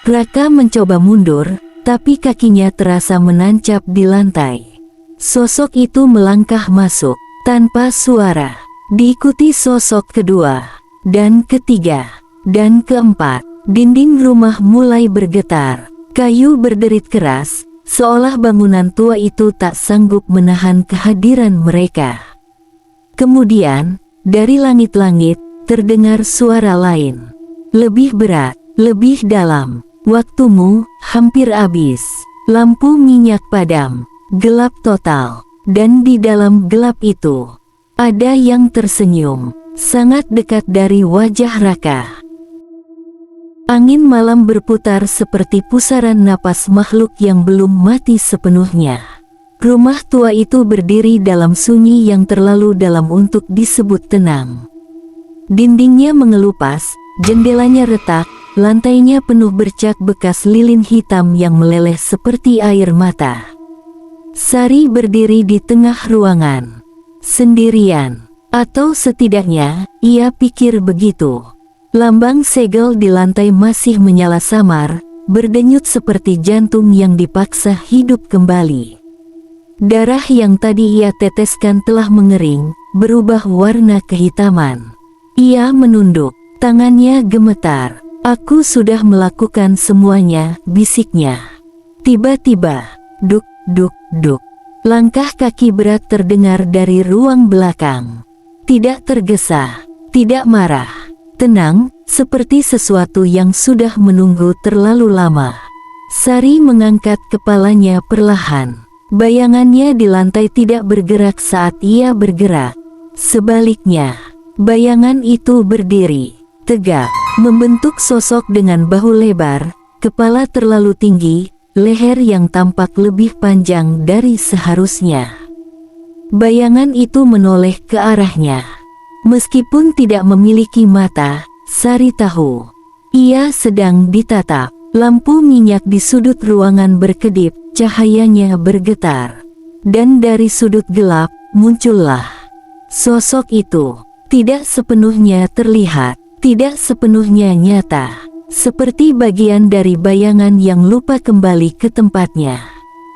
Raka mencoba mundur, tapi kakinya terasa menancap di lantai. Sosok itu melangkah masuk, tanpa suara. Diikuti sosok kedua, dan ketiga, dan keempat. Dinding rumah mulai bergetar. Kayu berderit keras, seolah bangunan tua itu tak sanggup menahan kehadiran mereka. Kemudian, dari langit-langit, terdengar suara lain. Lebih berat, lebih dalam. Waktumu hampir habis. Lampu minyak padam, gelap total. Dan di dalam gelap itu, ada yang tersenyum, sangat dekat dari wajah Raka. Angin malam berputar seperti pusaran napas makhluk yang belum mati sepenuhnya. Rumah tua itu berdiri dalam sunyi yang terlalu dalam untuk disebut tenang. Dindingnya mengelupas, jendelanya retak, lantainya penuh bercak bekas lilin hitam yang meleleh seperti air mata. Sari berdiri di tengah ruangan, sendirian, atau setidaknya ia pikir begitu. Lambang segel di lantai masih menyala samar, berdenyut seperti jantung yang dipaksa hidup kembali. Darah yang tadi ia teteskan telah mengering, berubah warna kehitaman. Ia menunduk, tangannya gemetar. "Aku sudah melakukan semuanya," bisiknya. Tiba-tiba, duk, duk, duk. Langkah kaki berat terdengar dari ruang belakang. Tidak tergesa, tidak marah. Tenang, seperti sesuatu yang sudah menunggu terlalu lama. Sari mengangkat kepalanya perlahan. Bayangannya di lantai tidak bergerak saat ia bergerak. Sebaliknya, bayangan itu berdiri, tegak, membentuk sosok dengan bahu lebar, kepala terlalu tinggi, leher yang tampak lebih panjang dari seharusnya. Bayangan itu menoleh ke arahnya. Meskipun tidak memiliki mata, Sari tahu ia sedang ditatap. Lampu minyak di sudut ruangan berkedip, cahayanya bergetar. Dan dari sudut gelap, muncullah sosok itu. Tidak sepenuhnya terlihat, tidak sepenuhnya nyata. Seperti bagian dari bayangan yang lupa kembali ke tempatnya.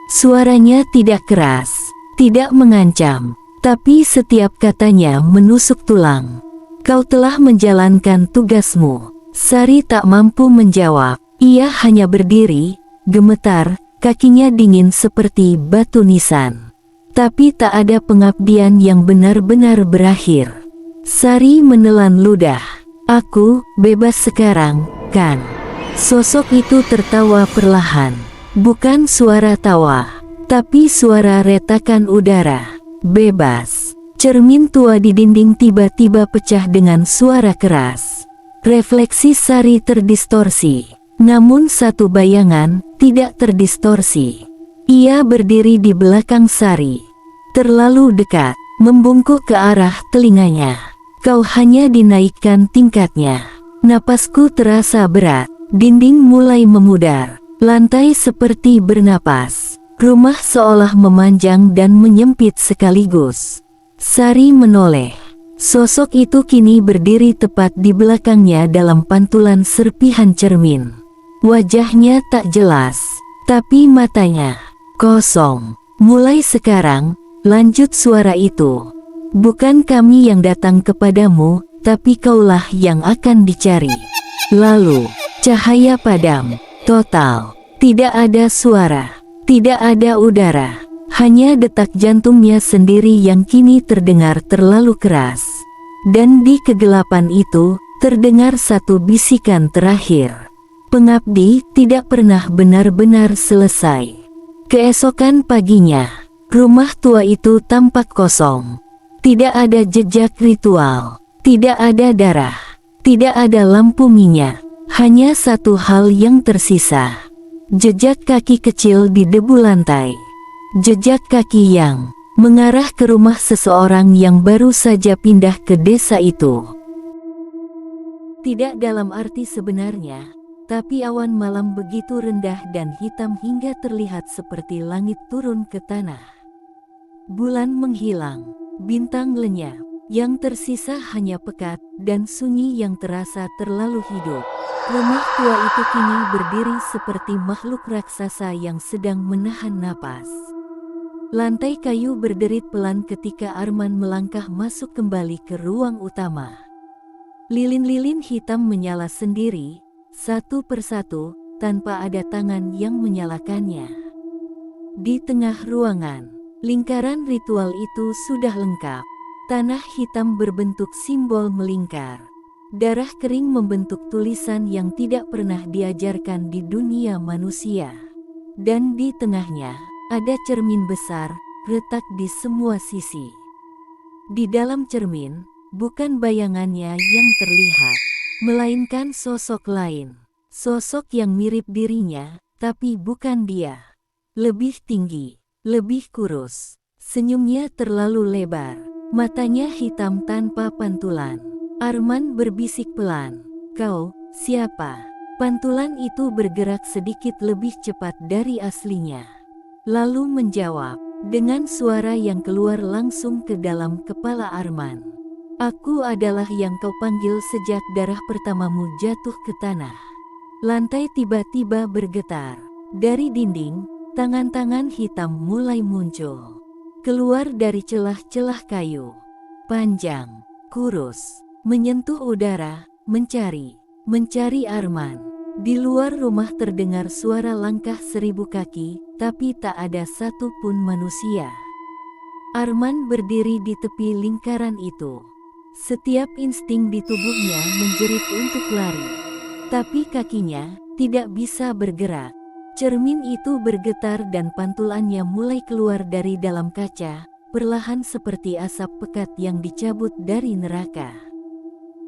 Suaranya tidak keras, tidak mengancam. Tapi setiap katanya menusuk tulang. "Kau telah menjalankan tugasmu." Sari tak mampu menjawab. Ia hanya berdiri, gemetar, kakinya dingin seperti batu nisan. Tapi tak ada pengabdian yang benar-benar berakhir. Sari menelan ludah. "Aku bebas sekarang, kan?" Sosok itu tertawa perlahan. Bukan suara tawa, tapi suara retakan udara. "Bebas." Cermin tua di dinding tiba-tiba pecah dengan suara keras. Refleksi Sari terdistorsi. Namun satu bayangan tidak terdistorsi. Ia berdiri di belakang Sari. Terlalu dekat, membungkuk ke arah telinganya. "Kau hanya dinaikkan tingkatnya." Napasku terasa berat. Dinding mulai memudar. Lantai seperti bernapas. Rumah seolah memanjang dan menyempit sekaligus. Sari menoleh. Sosok itu kini berdiri tepat di belakangnya dalam pantulan serpihan cermin. Wajahnya tak jelas, tapi matanya kosong. "Mulai sekarang," lanjut suara itu, "bukan kami yang datang kepadamu, tapi kaulah yang akan dicari." Lalu, cahaya padam, total. Tidak ada suara. Tidak ada udara, hanya detak jantungnya sendiri yang kini terdengar terlalu keras. Dan di kegelapan itu, terdengar satu bisikan terakhir. "Pengabdi tidak pernah benar-benar selesai." Keesokan paginya, rumah tua itu tampak kosong. Tidak ada jejak ritual, tidak ada darah, tidak ada lampu minyak, hanya satu hal yang tersisa. Jejak kaki kecil di debu lantai. Jejak kaki yang mengarah ke rumah seseorang yang baru saja pindah ke desa itu. Tidak dalam arti sebenarnya, tapi awan malam begitu rendah dan hitam hingga terlihat seperti langit turun ke tanah. Bulan menghilang, bintang lenyap, yang tersisa hanya pekat dan sunyi yang terasa terlalu hidup. Rumah tua itu kini berdiri seperti makhluk raksasa yang sedang menahan napas. Lantai kayu berderit pelan ketika Arman melangkah masuk kembali ke ruang utama. Lilin-lilin hitam menyala sendiri, satu persatu, tanpa ada tangan yang menyalakannya. Di tengah ruangan, lingkaran ritual itu sudah lengkap. Tanah hitam berbentuk simbol melingkar. Darah kering membentuk tulisan yang tidak pernah diajarkan di dunia manusia. Dan di tengahnya, ada cermin besar, retak di semua sisi. Di dalam cermin, bukan bayangannya yang terlihat, melainkan sosok lain. Sosok yang mirip dirinya, tapi bukan dia. Lebih tinggi, lebih kurus. Senyumnya terlalu lebar. Matanya hitam tanpa pantulan. Arman berbisik pelan. "Kau, siapa?" Pantulan itu bergerak sedikit lebih cepat dari aslinya. Lalu menjawab, dengan suara yang keluar langsung ke dalam kepala Arman. "Aku adalah yang kau panggil sejak darah pertamamu jatuh ke tanah." Lantai tiba-tiba bergetar. Dari dinding, tangan-tangan hitam mulai muncul. Keluar dari celah-celah kayu. Panjang, kurus, menyentuh udara, mencari Arman. Di luar rumah terdengar suara langkah 1000 kaki, tapi tak ada satupun manusia. Arman berdiri di tepi lingkaran itu. Setiap insting di tubuhnya menjerit untuk lari. Tapi kakinya tidak bisa bergerak. Cermin itu bergetar dan pantulannya mulai keluar dari dalam kaca, perlahan seperti asap pekat yang dicabut dari neraka.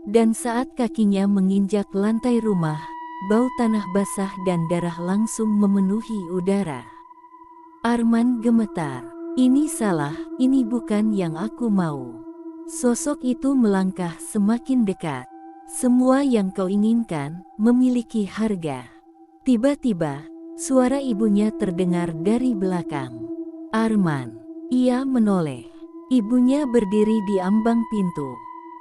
Dan saat kakinya menginjak lantai rumah, bau tanah basah dan darah langsung memenuhi udara. Arman gemetar. "Ini salah, ini bukan yang aku mau." Sosok itu melangkah semakin dekat. "Semua yang kau inginkan memiliki harga." Tiba-tiba, suara ibunya terdengar dari belakang. "Arman." Ia menoleh. Ibunya berdiri di ambang pintu.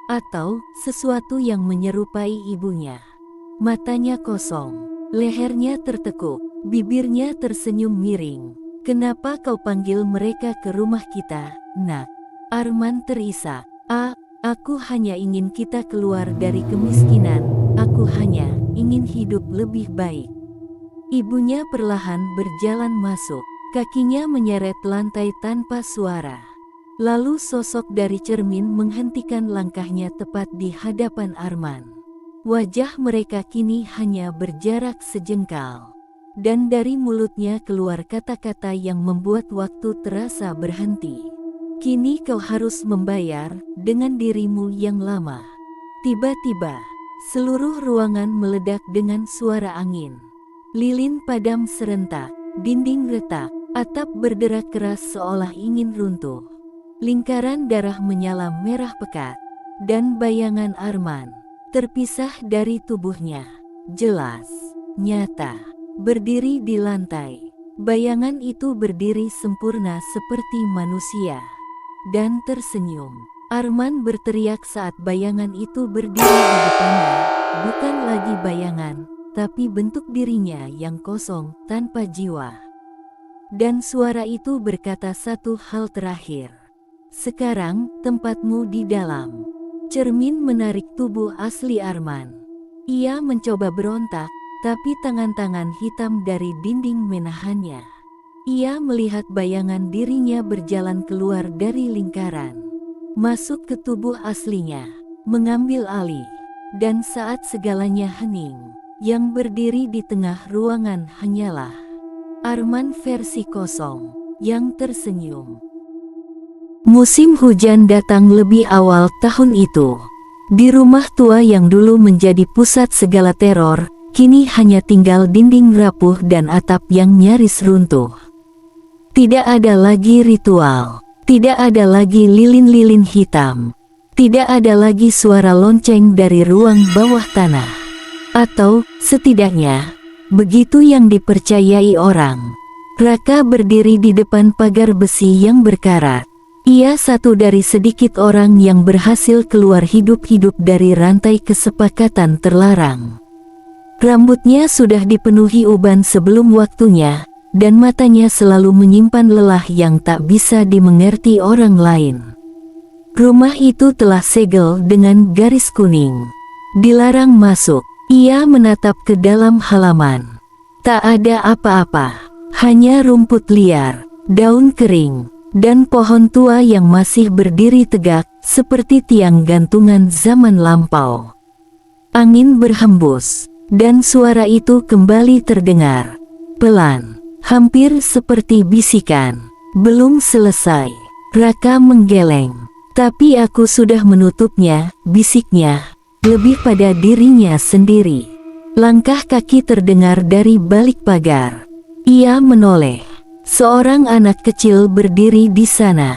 Atau sesuatu yang menyerupai ibunya. Matanya kosong, lehernya tertekuk, bibirnya tersenyum miring. "Kenapa kau panggil mereka ke rumah kita, Nak?" Arman terisak. Aku hanya ingin kita keluar dari kemiskinan. Aku hanya ingin hidup lebih baik." Ibunya perlahan berjalan masuk. Kakinya menyeret lantai tanpa suara. Lalu sosok dari cermin menghentikan langkahnya tepat di hadapan Arman. Wajah mereka kini hanya berjarak sejengkal. Dan dari mulutnya keluar kata-kata yang membuat waktu terasa berhenti. "Kini kau harus membayar dengan dirimu yang lama." Tiba-tiba, seluruh ruangan meledak dengan suara angin. Lilin padam serentak, dinding retak, atap berderak keras seolah ingin runtuh. Lingkaran darah menyala merah pekat, dan bayangan Arman terpisah dari tubuhnya. Jelas, nyata, berdiri di lantai. Bayangan itu berdiri sempurna seperti manusia. Dan tersenyum. Arman berteriak saat bayangan itu berdiri di depannya. Bukan lagi bayangan, tapi bentuk dirinya yang kosong, tanpa jiwa. Dan suara itu berkata satu hal terakhir. "Sekarang, tempatmu di dalam." Cermin menarik tubuh asli Arman. Ia mencoba berontak, tapi tangan-tangan hitam dari dinding menahannya. Ia melihat bayangan dirinya berjalan keluar dari lingkaran, masuk ke tubuh aslinya, mengambil alih. Dan saat segalanya hening, yang berdiri di tengah ruangan hanyalah Arman versi kosong, yang tersenyum. Musim hujan datang lebih awal tahun itu. Di rumah tua yang dulu menjadi pusat segala teror, kini hanya tinggal dinding rapuh dan atap yang nyaris runtuh. Tidak ada lagi ritual, tidak ada lagi lilin-lilin hitam, tidak ada lagi suara lonceng dari ruang bawah tanah. Atau, setidaknya, begitu yang dipercayai orang. Raka berdiri di depan pagar besi yang berkarat. Ia satu dari sedikit orang yang berhasil keluar hidup-hidup dari rantai kesepakatan terlarang. Rambutnya sudah dipenuhi uban sebelum waktunya, dan matanya selalu menyimpan lelah yang tak bisa dimengerti orang lain. Rumah itu telah segel dengan garis kuning. Dilarang masuk. Ia menatap ke dalam halaman. Tak ada apa-apa, hanya rumput liar, daun kering, dan pohon tua yang masih berdiri tegak, seperti tiang gantungan zaman lampau. Angin berhembus, dan suara itu kembali terdengar. Pelan, hampir seperti bisikan. "Belum selesai." Raka menggeleng. "Tapi aku sudah menutupnya," bisiknya, lebih pada dirinya sendiri. Langkah kaki terdengar dari balik pagar. Ia menoleh. Seorang anak kecil berdiri di sana.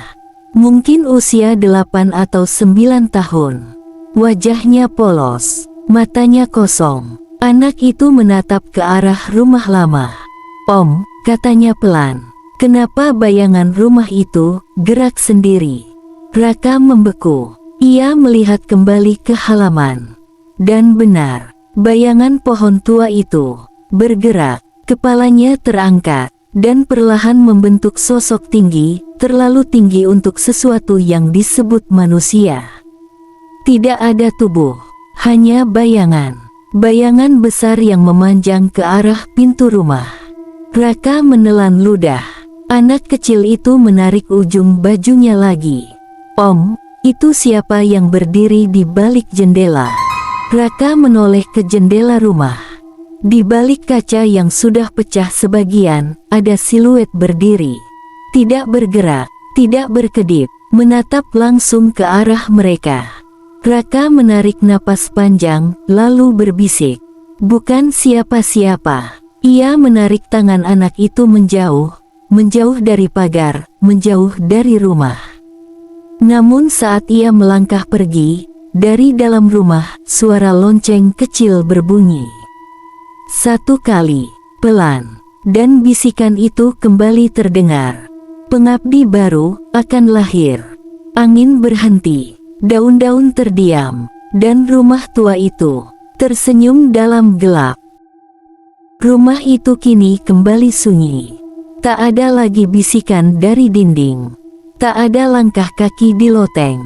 Mungkin usia 8 atau 9 tahun. Wajahnya polos, matanya kosong. Anak itu menatap ke arah rumah lama. "Om," katanya pelan. "Kenapa bayangan rumah itu gerak sendiri?" Raka membeku. Ia melihat kembali ke halaman. Dan benar, bayangan pohon tua itu bergerak. Kepalanya terangkat dan perlahan membentuk sosok tinggi, terlalu tinggi untuk sesuatu yang disebut manusia. Tidak ada tubuh, hanya bayangan. Bayangan besar yang memanjang ke arah pintu rumah. Raka menelan ludah. Anak kecil itu menarik ujung bajunya lagi. "Om, itu siapa yang berdiri di balik jendela?" Raka menoleh ke jendela rumah. Di balik kaca yang sudah pecah sebagian, ada siluet berdiri. Tidak bergerak, tidak berkedip, menatap langsung ke arah mereka. Raka menarik napas panjang, lalu berbisik. "Bukan siapa-siapa." Ia menarik tangan anak itu menjauh, menjauh dari pagar, menjauh dari rumah. Namun saat ia melangkah pergi, dari dalam rumah, suara lonceng kecil berbunyi. Satu kali, pelan, dan bisikan itu kembali terdengar. "Pengabdi baru akan lahir." Angin berhenti. Daun-daun terdiam, dan rumah tua itu tersenyum dalam gelap. Rumah itu kini kembali sunyi. Tak ada lagi bisikan dari dinding. Tak ada langkah kaki di loteng.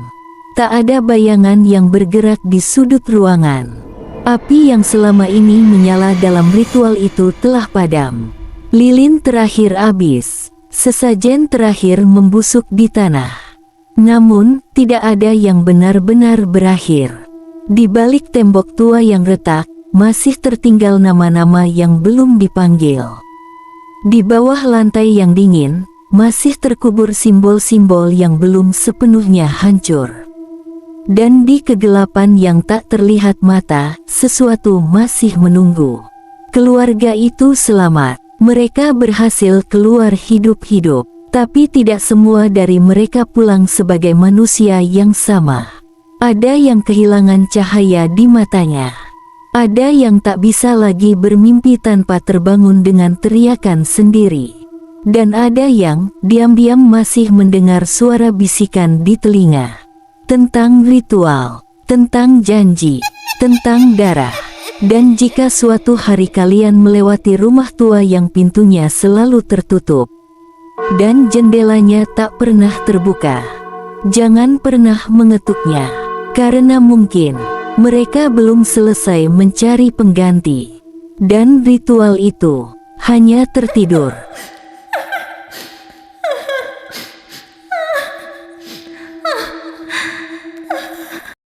Tak ada bayangan yang bergerak di sudut ruangan. Api yang selama ini menyala dalam ritual itu telah padam. Lilin terakhir habis. Sesajen terakhir membusuk di tanah. Namun, tidak ada yang benar-benar berakhir. Di balik tembok tua yang retak, masih tertinggal nama-nama yang belum dipanggil. Di bawah lantai yang dingin, masih terkubur simbol-simbol yang belum sepenuhnya hancur. Dan di kegelapan yang tak terlihat mata, sesuatu masih menunggu. Keluarga itu selamat. Mereka berhasil keluar hidup-hidup. Tapi tidak semua dari mereka pulang sebagai manusia yang sama. Ada yang kehilangan cahaya di matanya. Ada yang tak bisa lagi bermimpi tanpa terbangun dengan teriakan sendiri. Dan ada yang diam-diam masih mendengar suara bisikan di telinga. Tentang ritual, tentang janji, tentang darah. Dan jika suatu hari kalian melewati rumah tua yang pintunya selalu tertutup, dan jendelanya tak pernah terbuka, jangan pernah mengetuknya, karena mungkin mereka belum selesai mencari pengganti, dan ritual itu hanya tertidur.